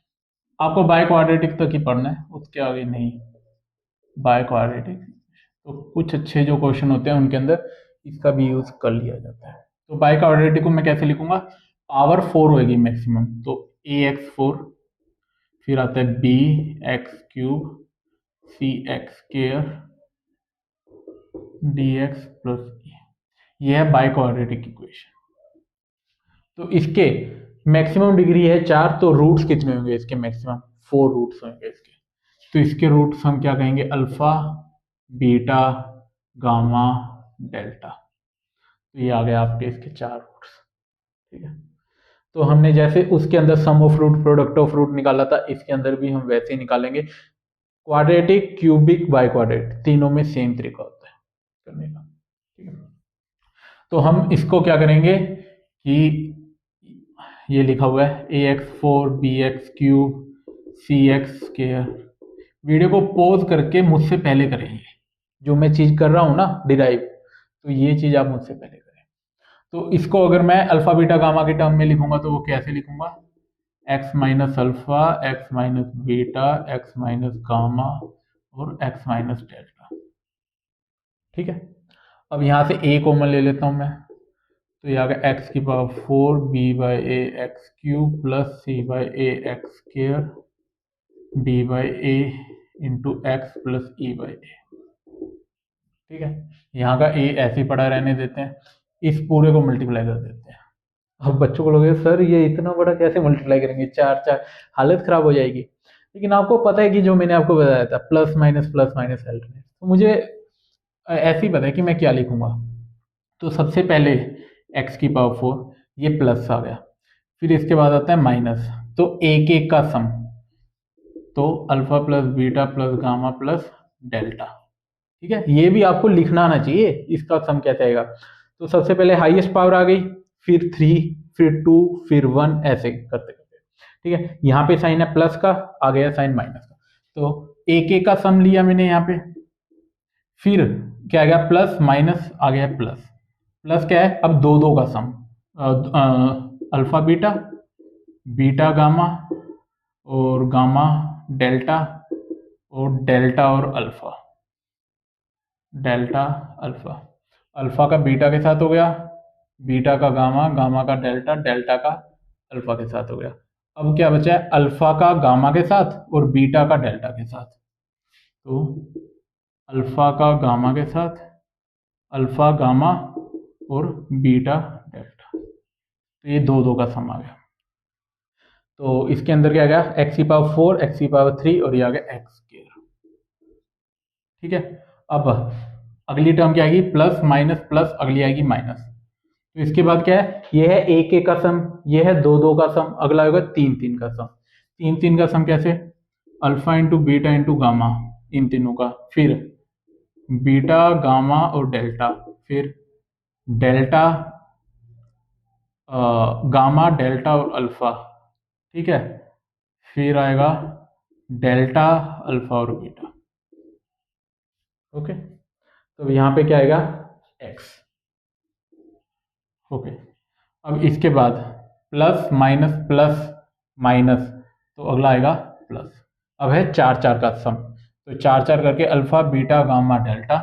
आपको बाय क्वाड्रेटिक तक ही पढ़ना है, उसके आगे नहीं। बाय क्वाड्रेटिक, तो कुछ अच्छे जो क्वेश्चन होते हैं उनके अंदर इसका भी यूज कर लिया जाता है। तो बाय क्वाड्रेटिक को मैं कैसे लिखूंगा, पावर 4 होगी मैक्सिमम, तो ax4 फिर आता है b x cube c x square d x plus ये है बाई क्वाड्रेटिक इक्वेशन। तो इसके मैक्सिमम डिग्री है 4, तो रूट्स कितने होंगे इसके? मैक्सिमम 4 रूट्स होंगे इसके। तो इसके रूट्स हम क्या कहेंगे? Alpha, beta, gamma, delta. तो ये आ गया आपके इसके 4 रूट्स। ठीक है, तो हमने जैसे उसके अंदर sum of root, product of root निकाला था, इसके अंदर भी हम वैसे ही निकालेंगे। क्वाड्रेटिक, क्यूबिक, बाई क्वाड्रेटिक, तीनों में सेम तरीका होता है करने का। ठीक है, तो हम इसको क्या करेंगे कि ये लिखा हुआ है ए x 4 B x cube c x square. Video को पॉज करके मुझसे पहले करेंगे, जो मैं चीज कर रहा हूं ना डिराइव, तो ये चीज आप मुझसे पहले करें। तो इसको अगर मैं अल्फा बीटा गामा के टर्म में लिखूंगा तो वो कैसे लिखूंगा? X minus alpha, x minus beta, x minus gamma और एक्स माइनस डेल्टा। ठीक है, अब यहां से ए कॉमन ले लेता हूं मैं, तो ये आ गया एक्स की power 4 b by a x cube plus c by a x square d by a into x plus e by a. ठीक है, यहाँ का ए ऐसे ही पड़ा रहने देते हैं, इस पूरे को मल्टीप्लाई कर देते हैं। अब बच्चों को लगे सर ये इतना बड़ा कैसे मल्टीप्लाई करेंगे, 4 हालत खराब हो जाएगी। लेकिन आपको पता है कि जो मैंने आपको बताया था प्लस माइनस अल्टरनेट, तो मुझे ऐसे ही पता है कि मैं क्या लिखूंगा। तो सबसे पहले एक्स की पावर 4, ये प्लस आ गया, फिर इसके बाद आता है माइनस, तो एक एक का सम, तो alpha plus beta plus gamma plus delta. ठीक है, ये भी आपको लिखना आना चाहिए इसका सम कैसे आएगा। तो सबसे पहले हाईएस्ट पावर आ गई, फिर 3, फिर 2, फिर 1, ऐसे करते करते। ठीक है, यहाँ पे साइन है प्लस का, आ गया साइन माइनस का, तो एक एक का सम लिया मैंने यहाँ पे। फिर क्या आ गया? प्लस माइनस आ गया प्लस, प्लस क्या है? अब दो दो का सम, अल्फा बीटा, बीटा गामा और गामा डेल्टा और डेल्टा और अल्फा, डेल्टा अल्फा। अल्फा का बीटा के साथ हो गया, बीटा का गामा, गामा का डेल्टा, डेल्टा का अल्फा के साथ हो गया। अब क्या बचा है? अल्फा का गामा के साथ और बीटा का डेल्टा के साथ। तो अल्फा का गामा के साथ, अल्फा गामा और बीटा डेल्टा, तो ये दो दो का सम आ गया। तो इसके अंदर क्या आ गया? एक्स की पावर 4, एक्स की पावर 3 और ये आ गया एक्स स्क्वायर। ठीक है, अब अगली टर्म क्या आएगी? प्लस माइनस प्लस, अगली आएगी माइनस। तो इसके बाद क्या है? ये है एक एक का सम, ये है दो दो का सम, अगला होगा 3 3 का सम। 3 3 का सम कैसे? Alpha into beta into gamma, इन तीनों का, फिर बीटा गामा और डेल्टा, फिर डेल्टा गामा डेल्टा और अल्फा। ठीक है, फिर आएगा डेल्टा अल्फा और बीटा। ओके, तो यहाँ पे क्या आएगा? एक्स। ओके, अब इसके बाद प्लस माइनस, तो अगला आएगा प्लस। अब है 4 4 का सम, तो 4 4 करके alpha beta gamma delta,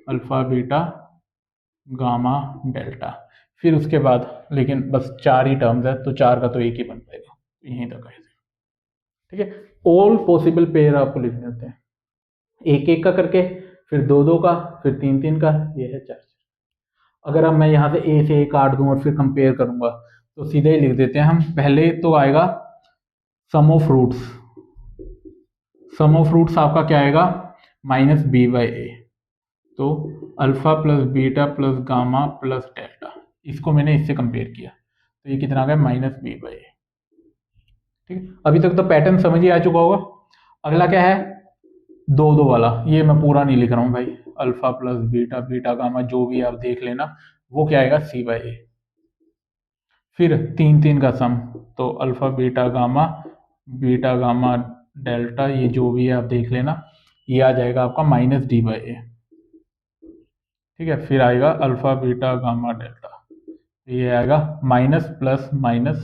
alpha beta gamma delta. फिर उसके बाद लेकिन बस 4 ही टर्म्स है, तो 4 का तो एक ही बन पाएगा, यहीं तक है। ठीक है, ऑल पॉसिबल पेयर आपको लिखने होते हैं, एक एक का करके, फिर दो दो का, फिर 3 3 का, ये है 4 4। अगर अब मैं यहाँ से ए से ए काट दूं और फिर कंपेयर करूंगा, तो सीधे ही लिख देते हैं हम। पहले तो आएगा sum of roots, sum of roots आपका क्या आएगा? माइनस बी बाई ए, तो alpha plus beta plus gamma plus delta, इसको मैंने इससे कंपेयर किया, तो ये कितना आ गया? Minus b by a. ठीक है, अभी तक तो पैटर्न समझ ही आ चुका होगा। अगला क्या है? दो दो वाला, ये मैं पूरा नहीं लिख रहा हूँ भाई, alpha plus beta, beta gamma, जो भी आप देख लेना, वो क्या आएगा? सी बाई ए। फिर 3 3 का सम, तो अल्फा बीटा गामा डेल्टा, ये जो भी है आप देख लेना, ये आ जाएगा आपका माइनस डी बाई ए। ठीक है, फिर आएगा अल्फा बीटा गामा डेल्टा, ये आएगा माइनस प्लस माइनस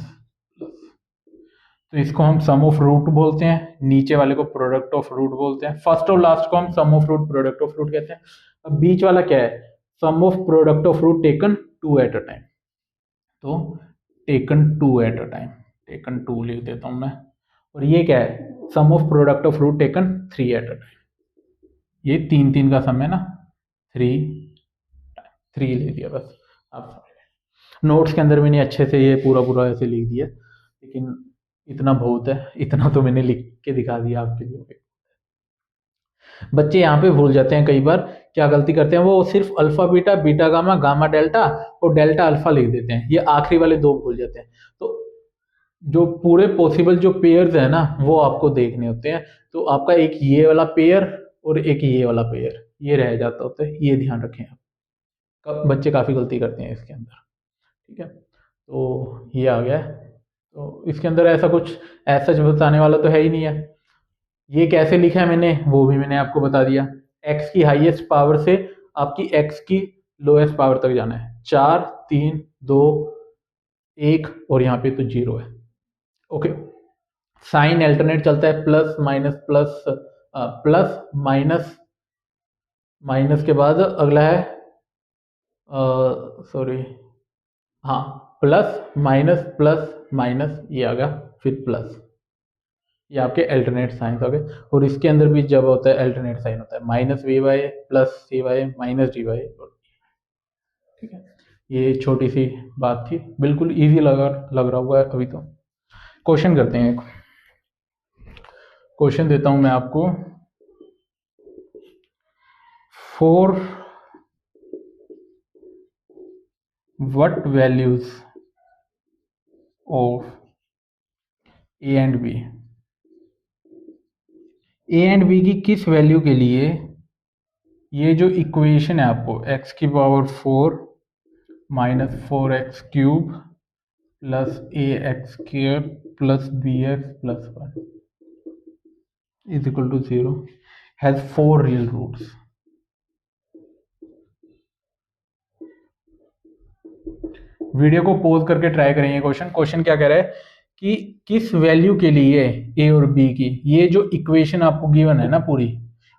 प्लस। तो इसको हम सम ऑफ रूट बोलते हैं, नीचे वाले को प्रोडक्ट ऑफ रूट बोलते हैं, फर्स्ट और लास्ट को हम sum of root product of root कहते हैं। अब बीच वाला क्या है? Sum of product of root taken 2 at a time, तो taken 2 at a time, taken 2 लिख देता हूं मैं, और ये क्या है, sum of product of root taken 3 at a time. ये 3 का सम है ना, 3 ले दिया बस। आप नोट्स के अंदर मैंने अच्छे से ये पूरा पूरा ऐसे लिख दिया, लेकिन इतना बहुत है, इतना तो मैंने लिख के दिखा दिया आपके लिए। बच्चे यहाँ पे भूल जाते हैं कई बार, क्या गलती करते हैं, वो सिर्फ alpha beta, beta gamma, gamma delta और डेल्टा अल्फा लिख देते हैं, ये आखिरी वाले 2 भूल जाते हैं। तो जो पूरे पॉसिबल जो पेयर्स है ना, वो आपको देखने होते हैं। तो आपका एक ये वाला पेयर और एक ये वाला पेयर, ये रह जाता होता है, ये ध्यान रखें आप। बच्चे काफ़ी गलती करते हैं इसके अंदर, ठीक है। तो ये आ गया है। तो इसके अंदर ऐसा कुछ ऐसा जो बताने वाला तो है ही नहीं है। ये कैसे लिखा है मैंने, वो भी मैंने आपको बता दिया। x की हाईएस्ट पावर से आपकी x की लोएस्ट पावर तक जाना है। 4 3 2 1 और यहाँ पे तो 0 है। ओके, साइन अल्टरनेट चलता है, plus minus plus, plus minus, minus के बाद अगला है सॉरी, हाँ, प्लस माइनस माइनस, ये आ गया फिर प्लस, ये आपके अल्टरनेट साइन हो गए। और इसके अंदर भी जब होता है अल्टरनेट साइन होता है, minus V Y plus C Y minus D Y, ठीक है। ये छोटी सी बात थी, बिल्कुल इजी लग रहा होगा अभी तो। क्वेश्चन करते हैं, एक क्वेश्चन देता हूं मैं आपको। For what values of A and B, A and B की किस वैल्यू के लिए ये जो इक्वेशन है आपको x की पावर 4 माइनस 4x cube plus a x square plus b x plus 1 is equal to 0 has 4 real roots. Video को पॉज करके ट्राई करेंगे। क्वेश्चन क्या कह रहा है कि किस वैल्यू के लिए ए और बी की ये जो इक्वेशन आपको गिवन है ना पूरी,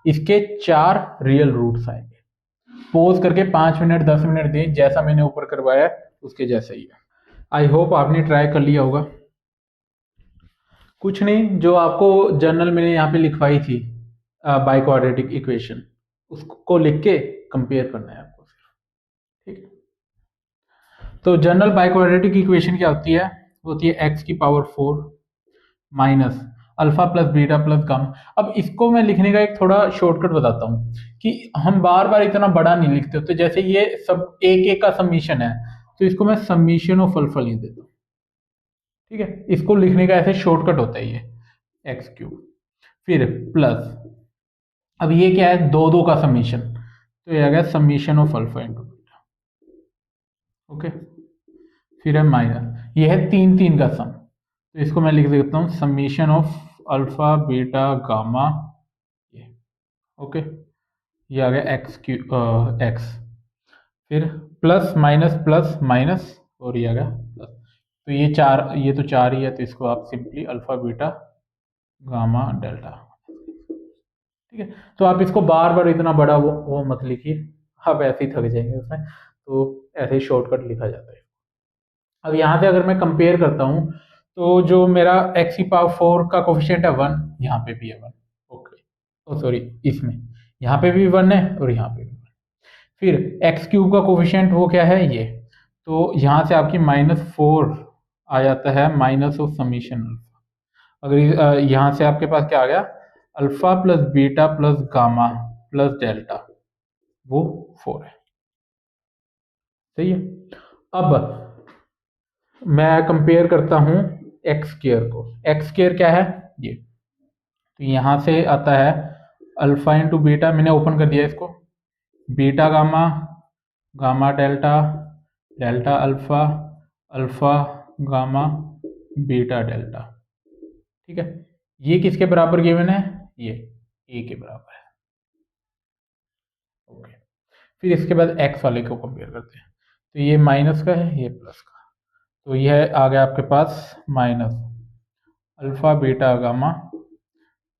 इसके 4 रियल रूट्स आएंगे। पॉज करके 5 मिनट 10 मिनट दें, जैसा मैंने ऊपर करवाया उसके जैसा ही है। आई होप आपने ट्राई कर लिया होगा। कुछ नहीं, जो आपको जर्नल मैंने यहाँ पे लिखवाई थी बाई क्वाड्रेटिक इक्वेशन, उसको लिख के कंपेयर करना है आपको, ठीक है। तो जनरल बाई क्वाड्रेटिक इक्वेशन क्या होती है, होती है x की power 4 minus alpha plus beta plus gamma. अब इसको मैं लिखने का एक थोड़ा शॉर्टकट बताता हूँ कि हम बार बार इतना बड़ा नहीं लिखते होते। जैसे ये सब एक का समीशन है, तो इसको मैं समीशन ऑफ अल्फा लिख देता हूँ, ठीक है। इसको लिखने का ऐसे शॉर्टकट होता है ये एक्स क्यूब, फिर प्लस, अब ये क्या है, 2 का समीशन, तो ये आ गया summation of alpha into beta, okay. फिर है माइनस, ये है 3 का सम, तो इसको मैं लिख देता हूँ summation of alpha beta gamma, ये ओके। ये आ गया एक्स क्यू एक्स, फिर प्लस माइनस माइनस और ये आ गया प्लस। तो ये 4, ये तो 4 ही है, तो इसको आप simply alpha beta gamma delta, ठीक है। तो आप इसको बार बार इतना बड़ा वो मत लिखिए, आप ऐसे ही थक जाएंगे उसमें, तो ऐसे ही शॉर्टकट लिखा जाता है। अब यहाँ से अगर मैं कंपेयर करता हूँ, तो जो मेरा x की पावर 4 का कोफिशिएंट है 1, यहाँ पे भी है 1, ओके। ओ सॉरी, इसमें यहाँ पे भी 1 है और यहाँ पे भी 1। फिर x क्यूब का कोफिशिएंट वो क्या है, ये, तो यहाँ से आपकी -4 आ जाता है माइनस ऑफ समीशन अल्फा। अगर यहाँ से आपके पास क्या आ गया, alpha plus beta plus gamma plus delta, वो 4 है, सही है। अब मैं कंपेयर करता हूँ एक्स स्क्वायर को। एक्स स्क्वायर क्या है, ये, तो यहाँ से आता है अल्फा इंटू बीटा, मैंने ओपन कर दिया इसको, beta gamma, gamma delta, delta alpha, alpha gamma, beta delta, ठीक है। ये किसके बराबर गिवन है, ये ए के बराबर है, ओके। फिर इसके बाद एक्स वाले को कंपेयर करते हैं, तो ये माइनस का है, ये प्लस का, तो यह आ गया आपके पास minus alpha beta gamma,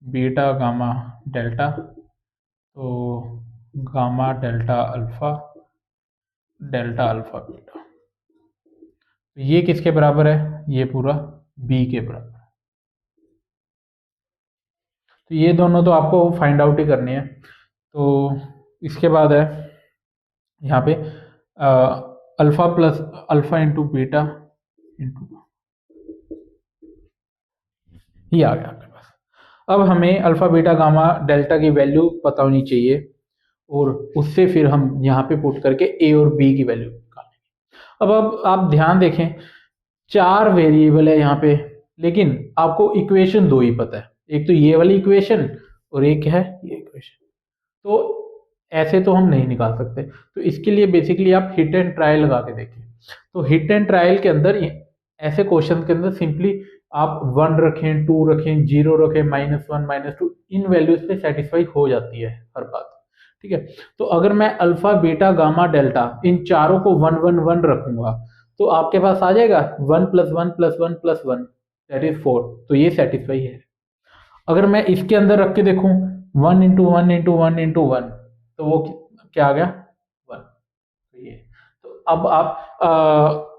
beta gamma delta, तो gamma delta alpha, delta alpha beta, तो ये किसके बराबर है, ये पूरा बी के बराबर है, तो ये दोनों तो आपको फाइंड आउट ही करनी है। तो इसके बाद है यहाँ पे alpha plus alpha into beta into, ये आ गया आपके पास। अब हमें अल्फा बीटा गामा डेल्टा की वैल्यू पता होनी चाहिए और उससे फिर हम यहाँ पे पुट करके ए और बी की वैल्यू निकालेंगे। अब आप ध्यान देखें, 4 वेरिएबल है यहाँ पे, लेकिन आपको इक्वेशन 2 ही पता है, एक तो ये वाली इक्वेशन और एक है ये इक्वेशन। तो ऐसे तो हम नहीं निकाल सकते, तो इसके लिए बेसिकली आप हिट एंड ट्रायल लगा के देखें। तो हिट एंड ट्रायल के अंदर ऐसे क्वेश्चन के अंदर सिंपली आप 1 रखें, 2 रखें, 0 रखें, -1 -2, इन वैल्यूज पे सेटिस्फाई हो जाती है हर बात। ठीक है, तो अगर मैं अल्फा बीटा गामा डेल्टा इन चारों को 1 1 1 रखूंगा तो आपके पास आ जाएगा 1 + 1 + 1 + 1 दैट इज 4। तो ये सेटिस्फाई है। अगर मैं इसके अंदर रख के देखूं 1 × 1 × 1 × 1, तो वो क्या आ गया 1। तो ये, तो अब आप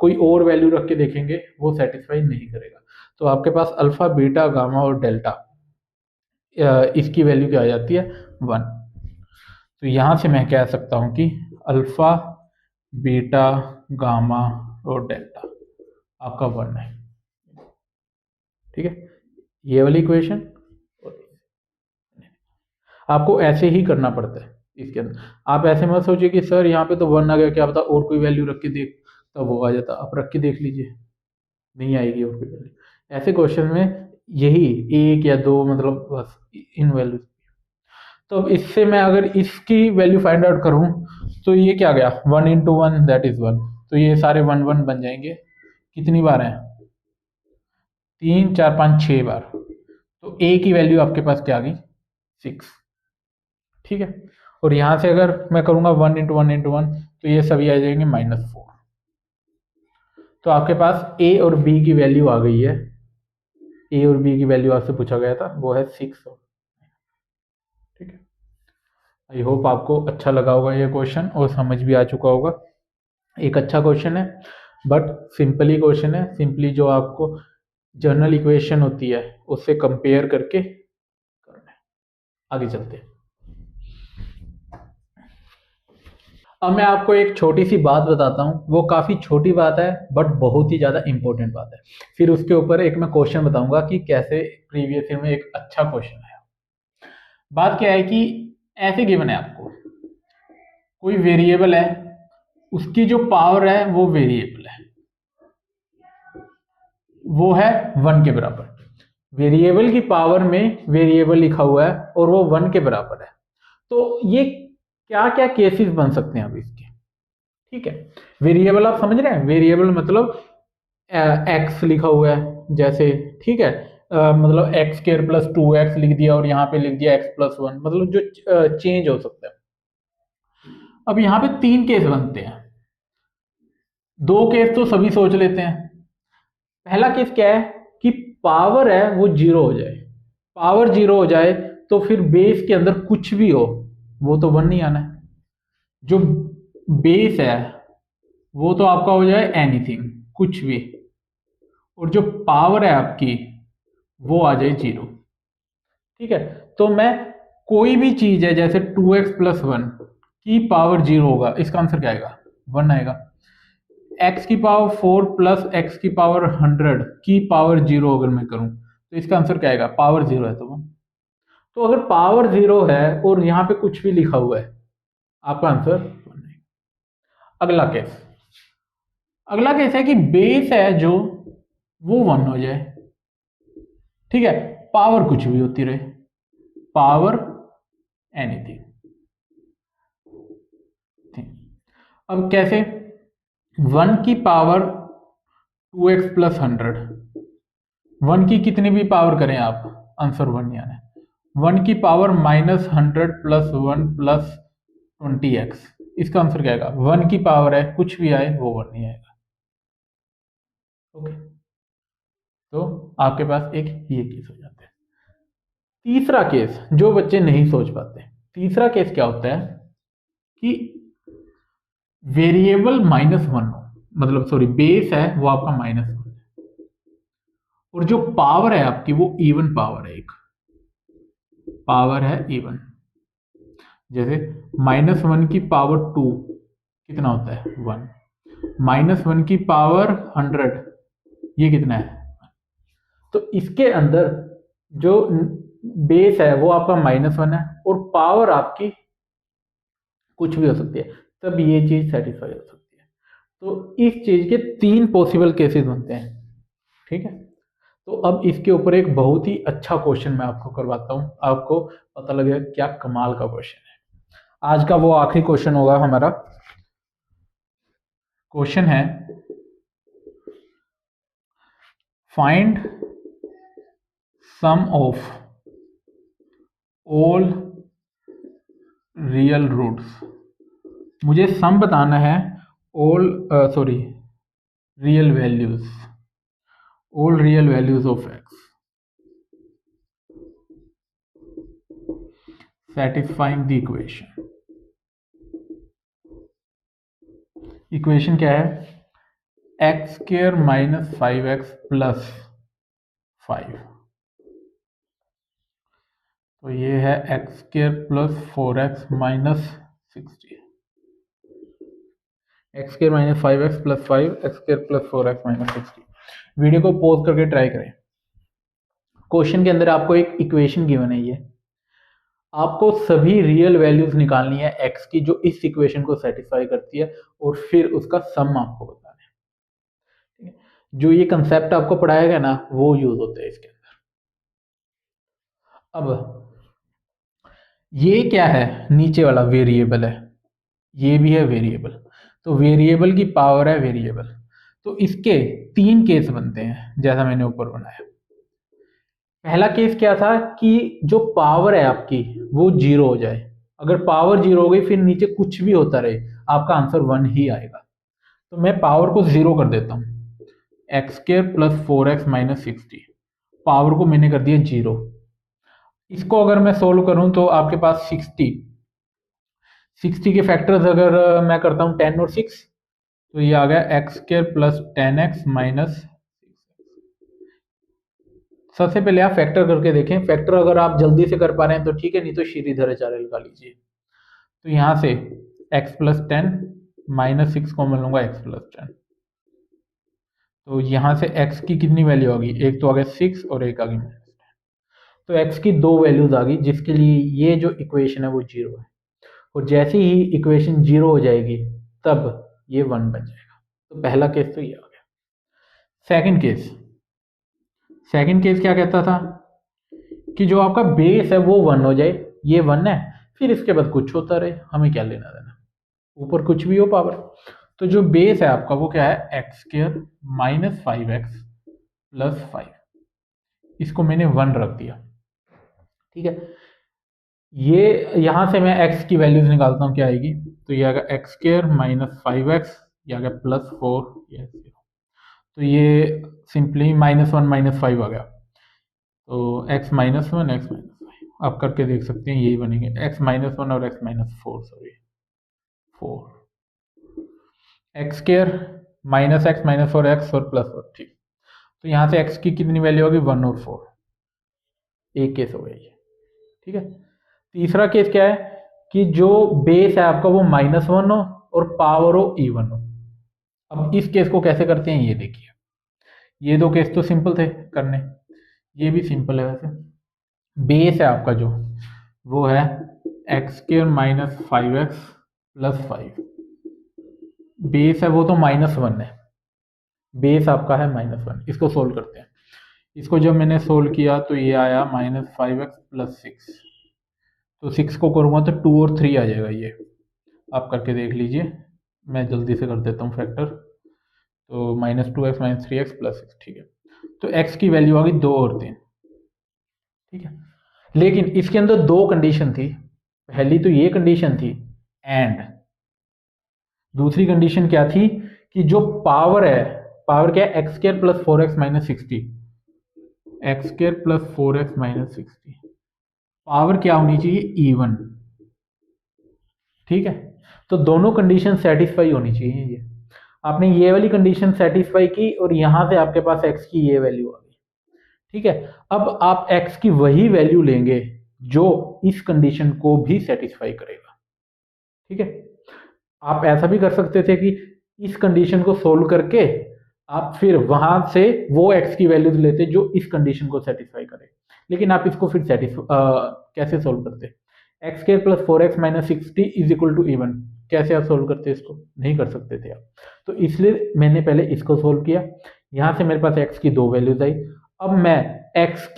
कोई और वैल्यू रख के देखेंगे वो सेटिस्फाई नहीं करेगा। तो आपके पास अल्फा बीटा गामा और डेल्टा इसकी वैल्यू क्या आ जाती है 1। तो यहां से मैं कह सकता हूं कि अल्फा बीटा गामा और डेल्टा आपका 1 है। ठीक है, ये वाली इक्वेशन आपको ऐसे ही करना पड़ता है। इसके अंदर आप ऐसे मत सोचिए कि सर यहाँ पे तो 1 आ गया, क्या पता और कोई वैल्यू रख के देख तब वो आ जाता। आप रख के देख लीजिए, नहीं आएगी और कोई वैल्यू। ऐसे क्वेश्चन में यही 1 या 2 मतलब बस इन वैल्यू। तो अब इससे मैं अगर इसकी वैल्यू फाइंड आउट करूं तो ये क्या गया 1 × 1 दैट इज 1। तो ये सारे 1 1 बन जाएंगे। कितनी बार है 3 4 5 6 बार। तो ए की वैल्यू आपके पास क्या आ गई 6। ठीक है, और यहां से अगर मैं करूंगा 1 × 1 × 1 तो ये सभी आ जाएंगे -4। तो आपके पास ए और बी की वैल्यू आ गई है। ए और बी की वैल्यू आपसे पूछा गया था, वो है 6। ठीक है, आई होप आपको अच्छा लगा होगा ये क्वेश्चन और समझ भी आ चुका होगा। एक अच्छा क्वेश्चन है, बट सिंपली क्वेश्चन है। सिंपली जो आपको जनरल इक्वेशन होती है उससे कंपेयर करके करना है। आगे चलते हैं। अब मैं आपको एक छोटी सी बात बताता हूँ, वो काफ़ी छोटी बात है बट बहुत ही ज़्यादा इंपॉर्टेंट बात है। फिर उसके ऊपर एक मैं क्वेश्चन बताऊंगा कि कैसे प्रीवियस ईयर में एक अच्छा क्वेश्चन है। बात क्या है कि ऐसे गिवन है आपको, कोई वेरिएबल है, उसकी जो पावर है वो वेरिएबल है, वो है 1 के बराबर। वेरिएबल की पावर में वेरिएबल लिखा हुआ है और वो 1 के बराबर है। तो ये क्या क्या केसेस बन सकते हैं अब इसके। ठीक है, वेरिएबल आप समझ रहे हैं, वेरिएबल मतलब एक्स लिखा हुआ है जैसे। ठीक है, मतलब x² + 2x लिख दिया और यहाँ पे लिख दिया x + 1, मतलब जो चेंज हो सकता है। अब यहाँ पे 3 केस बनते हैं, 2 केस तो सभी सोच लेते हैं। पहला केस क्या है कि पावर है वो 0 हो जाए। पावर 0 हो जाए तो फिर बेस के अंदर कुछ भी हो वो तो 1 नहीं आना है। जो बेस है वो तो आपका हो जाए एनीथिंग, कुछ भी, और जो पावर है आपकी वो आ जाए 0। ठीक है, तो मैं कोई भी चीज है जैसे 2x + 1 की पावर 0 होगा, इसका आंसर क्या आएगा 1 आएगा। x की पावर 4 + x की पावर 100 की पावर 0 अगर मैं करूं तो इसका आंसर क्या आएगा, पावर 0 है तो 1। तो अगर पावर 0 है और यहाँ पे कुछ भी लिखा हुआ है आपका आंसर 1 है। अगला केस है कि बेस है जो वो 1 हो जाए। ठीक है, पावर कुछ भी होती रहे, पावर एनीथिंग। अब कैसे, 1 की पावर 2x + 100, 1 की कितनी भी पावर करें आप आंसर 1 नहीं आना है। 1 की पावर -100 + 1 + 20x, इसका आंसर क्या आएगा, 1 की पावर है कुछ भी आए वो 1 नहीं आएगा। ओके, तो आपके पास एक ये केस हो जाता है। तीसरा केस जो बच्चे नहीं सोच पाते, तीसरा केस क्या होता है कि वेरिएबल -1 हो, मतलब सॉरी बेस है वो आपका -1 है और जो पावर है आपकी वो इवन पावर है एक। पावर है इवन। जैसे -1 की पावर 2 कितना होता है 1, -1 की पावर 100 ये कितना है। तो इसके अंदर जो बेस है वो आपका -1 है और पावर आपकी कुछ भी हो सकती है, तब ये चीज सेटिस्फाई हो सकती है। तो इस चीज के 3 पॉसिबल केसेस बनते हैं। ठीक है, तो अब इसके ऊपर एक बहुत ही अच्छा क्वेश्चन मैं आपको करवाता हूं, आपको पता लगेगा क्या कमाल का क्वेश्चन है। आज का वो आखिरी क्वेश्चन होगा हमारा। क्वेश्चन है find sum of all real roots. मुझे सम बताना है all real values, all real values of x satisfying the equation। Equation क्या है, x square minus 5x plus 5। तो ये है x square plus 4x minus 60, x square minus 5x plus 5, x square plus 4x minus 60। Video को pause करके try करें। Question के अंदर आपको एक इक्वेशन गिवन है, ये आपको सभी रियल वैल्यूज निकालनी है x की जो इस इक्वेशन को सेटिस्फाई करती है और फिर उसका सम आपको बताना है। ठीक है, जो ये कंसेप्ट आपको पढ़ाया गया ना वो यूज होता है इसके अंदर। अब ये क्या है, नीचे वाला वेरिएबल है, ये भी है वेरिएबल, तो वेरिएबल की पावर है वेरिएबल। तो इसके 3 केस बनते हैं जैसा मैंने ऊपर बनाया। पहला केस क्या था कि जो पावर है आपकी वो 0 हो जाए। अगर पावर 0 हो गई फिर नीचे कुछ भी होता रहे आपका आंसर 1 ही आएगा। तो मैं पावर को 0 कर देता हूं, x square plus 4x minus 60, power को मैंने कर दिया 0। इसको अगर मैं सोल्व करूं तो आपके पास 60 के फैक्टर्स अगर मैं करता हूं 10 और 6 तो ये आ गया x square plus 10x minus. सबसे पहले आप फैक्टर करके देखें, फैक्टर अगर आप जल्दी से कर पा रहे हैं तो ठीक है, नहीं तो श्रीधराचार्य लगा लीजिए। तो यहां से x प्लस 10 माइनस 6 को मिलूंगा x प्लस 10। तो यहां से x की कितनी वैल्यू आ गई, एक तो आ गया 6 और एक आ गई -10। तो x की 2 वैल्यूज आ गई जिसके लिए ये जो इक्वेशन है वो 0 है। और जैसे ही इक्वेशन 0 हो जाएगी तब ये 1 बन जाएगा। तो पहला केस तो ये आ गया। सेकंड केस क्या कहता था कि जो आपका बेस है वो 1 हो जाए, ये 1 है, फिर इसके बाद कुछ होता रहे, हमें क्या लेना देना, ऊपर कुछ भी हो पावर। तो जो बेस है आपका वो क्या है, x square minus 5x plus 5, इसको मैंने 1 रख दिया। ठीक है, ये यहां से मैं x की वैल्यूज निकालता हूं क्या आएगी, तो ये आएगा एक्स स्क्र माइनस 5x, ये आ गया प्लस 4, ये 0। तो ये सिंपली -1 -5 आ गया। तो x -1 x -5 आप करके देख सकते हैं, यही बनेंगे x -1 और x -4 sorry 4, x square minus X minus 4x और प्लस 4। ठीक, तो यहाँ से x की कितनी वैल्यू होगी 1 और 4, एक केस हो गया ये। ठीक है, तीसरा केस क्या है कि जो बेस है आपका वो -1 हो और पावर हो इवन हो। अब इस केस को कैसे करते हैं ये देखिए, ये 2 केस तो सिंपल थे करने, ये भी सिंपल है वैसे। बेस है आपका जो वो है x square minus 5x plus 5, base है वो तो -1 है, बेस आपका है -1। इसको सोल्व करते हैं, इसको जब मैंने सोल्व किया तो ये आया -5x प्लस 6। तो 6 को करूँगा तो 2 और 3 आ जाएगा, ये आप करके देख लीजिए, मैं जल्दी से कर देता हूँ फैक्टर। तो -2x माइनस 3x प्लस 6। ठीक है, तो x की वैल्यू आ गई 2 और 3। ठीक है, लेकिन इसके अंदर 2 कंडीशन थी। पहली तो ये कंडीशन थी एंड दूसरी कंडीशन क्या थी कि जो पावर है, पावर क्या है, x square plus 4x minus 60, x square plus 4x minus 60, power क्या होनी चाहिए इवन। ठीक है, तो दोनों कंडीशन सेटिस्फाई होनी चाहिए। ये आपने ये वाली कंडीशन सेटिस्फाई की और यहां से आपके पास x की ये वैल्यू आ गई। ठीक है, अब आप x की वही वैल्यू लेंगे जो इस कंडीशन को भी सेटिस्फाई करेगा। ठीक है, आप ऐसा भी कर सकते थे कि इस कंडीशन को सोल्व करके आप फिर वहां से वो x की वैल्यूज लेते जो इस कंडीशन को सेटिस्फाई करे, लेकिन आप इसको फिर कैसे सोल्व करते? X square plus 4x minus 60 is equal to even, कैसे आप सोल्व करते? इसको नहीं कर सकते थे आप। तो इसलिए मैंने पहले इसको सोल्व किया, यहां से मेरे पास x की दो वैल्यूज आई। अब मैं x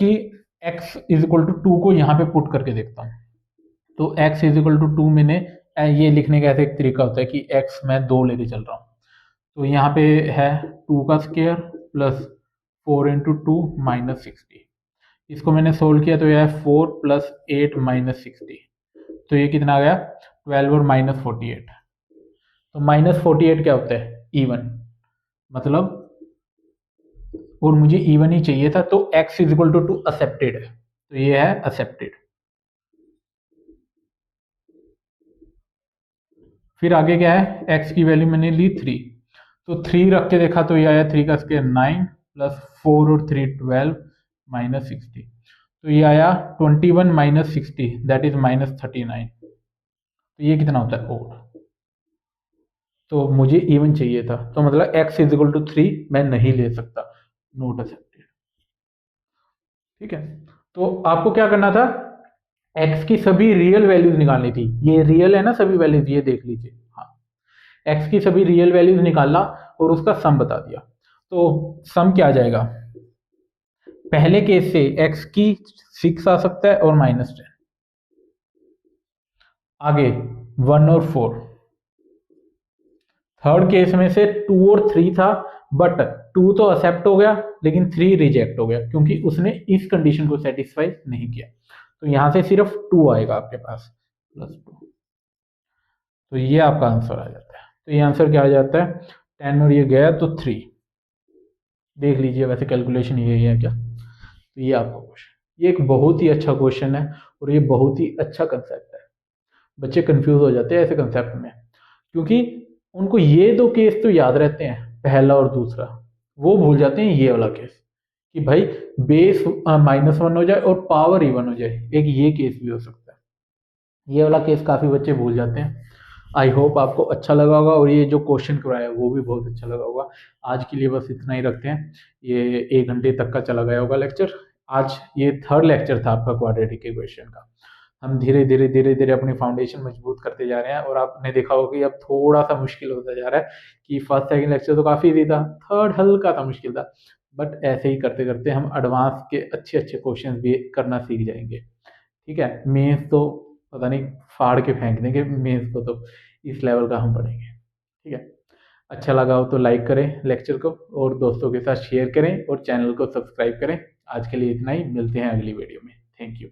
इज इक्वल टू 2 को यहाँ पे पुट करके देखता हूँ। तो x इज इक्वल टू 2 मैंने ये लिखने का ऐसा एक तरीका होता है कि x मैं 2 लेके चल रहा हूँ। तो यहाँ पे है 2 का स्क्वायर प्लस 4 इंटू 2 माइनस 60। इसको मैंने सोल्व किया तो यह है 4 प्लस 8 माइनस 60। तो ये कितना आ गया? 12 और माइनस 48। तो माइनस 48 क्या होता है? इवन, मतलब, और मुझे इवन ही चाहिए था, तो x is equal to accepted है, तो ये है एक्सेप्टेड। फिर आगे क्या है? x की वैल्यू मैंने ली 3, तो 3 रख के देखा तो ये आया 3 का स्क्वायर 9 प्लस 4 और 3 12 माइनस 60। तो ये आया 21 माइनस 60 दैट इज माइनस 39। तो ये कितना होता है? ओड। तो मुझे इवन चाहिए था, तो मतलब x इज इक्वल टू 3 मैं नहीं ले सकता, नोट एक्सेप्टेड। ठीक है, तो आपको क्या करना था? x की सभी रियल वैल्यूज निकालनी थी। ये रियल है ना सभी वैल्यूज, ये देख लीजिए। हाँ, x की सभी रियल वैल्यूज निकालना और उसका सम बता दिया। तो सम क्या आ जाएगा? पहले केस से x की 6 आ सकता है और माइनस 10, आगे 1 और 4। थर्ड केस में से 2 और 3 था, बट 2 तो एक्सेप्ट हो गया लेकिन 3 रिजेक्ट हो गया क्योंकि उसने इस कंडीशन को सेटिस्फाई नहीं किया। तो यहां से सिर्फ 2 आएगा आपके पास, प्लस 2। तो ये आपका आंसर आ जाता है। तो ये आंसर क्या आ जाता है? 10 और ये गया तो 3। देख लीजिए वैसे कैलकुलेशन ये है क्या। तो ये आपका क्वेश्चन, ये एक बहुत ही अच्छा क्वेश्चन है और ये बहुत ही अच्छा कंसेप्ट है। बच्चे कंफ्यूज हो जाते हैं ऐसे कंसेप्ट में, क्योंकि उनको ये दो केस तो याद रहते हैं, पहला और दूसरा, वो भूल जाते हैं ये वाला केस कि भाई बेस -1 हो जाए और पावर इवन हो जाए, एक ये केस भी हो सकता है। ये वाला केस काफी बच्चे भूल जाते हैं। आई होप आपको अच्छा लगा होगा और ये जो क्वेश्चन कराया वो भी बहुत अच्छा लगा होगा। आज के लिए बस इतना ही रखते हैं। ये 1 घंटे तक का चला गया होगा लेक्चर। आज ये थर्ड लेक्चर था आपका क्वाड्रेटिक इक्वेशन का। हम धीरे धीरे धीरे धीरे अपनी फाउंडेशन मजबूत करते जा रहे हैं और आपने देखा होगा कि अब थोड़ा सा मुश्किल होता जा रहा है कि फर्स्ट सेकंड लेक्चर तो काफ़ी इजी था, थर्ड हल्का सा मुश्किल था, बट ऐसे ही करते करते हम एडवांस के अच्छे अच्छे क्वेश्चन भी करना सीख जाएंगे। ठीक है, मेंस तो पता नहीं फाड़ के फेंक देंगे, मेंस को तो इस लेवल का हम पढ़ेंगे। ठीक है, अच्छा लगा हो तो लाइक करें लेक्चर को और दोस्तों के साथ शेयर करें और चैनल को सब्सक्राइब करें। आज के लिए इतना ही, मिलते हैं अगली वीडियो में। Thank you.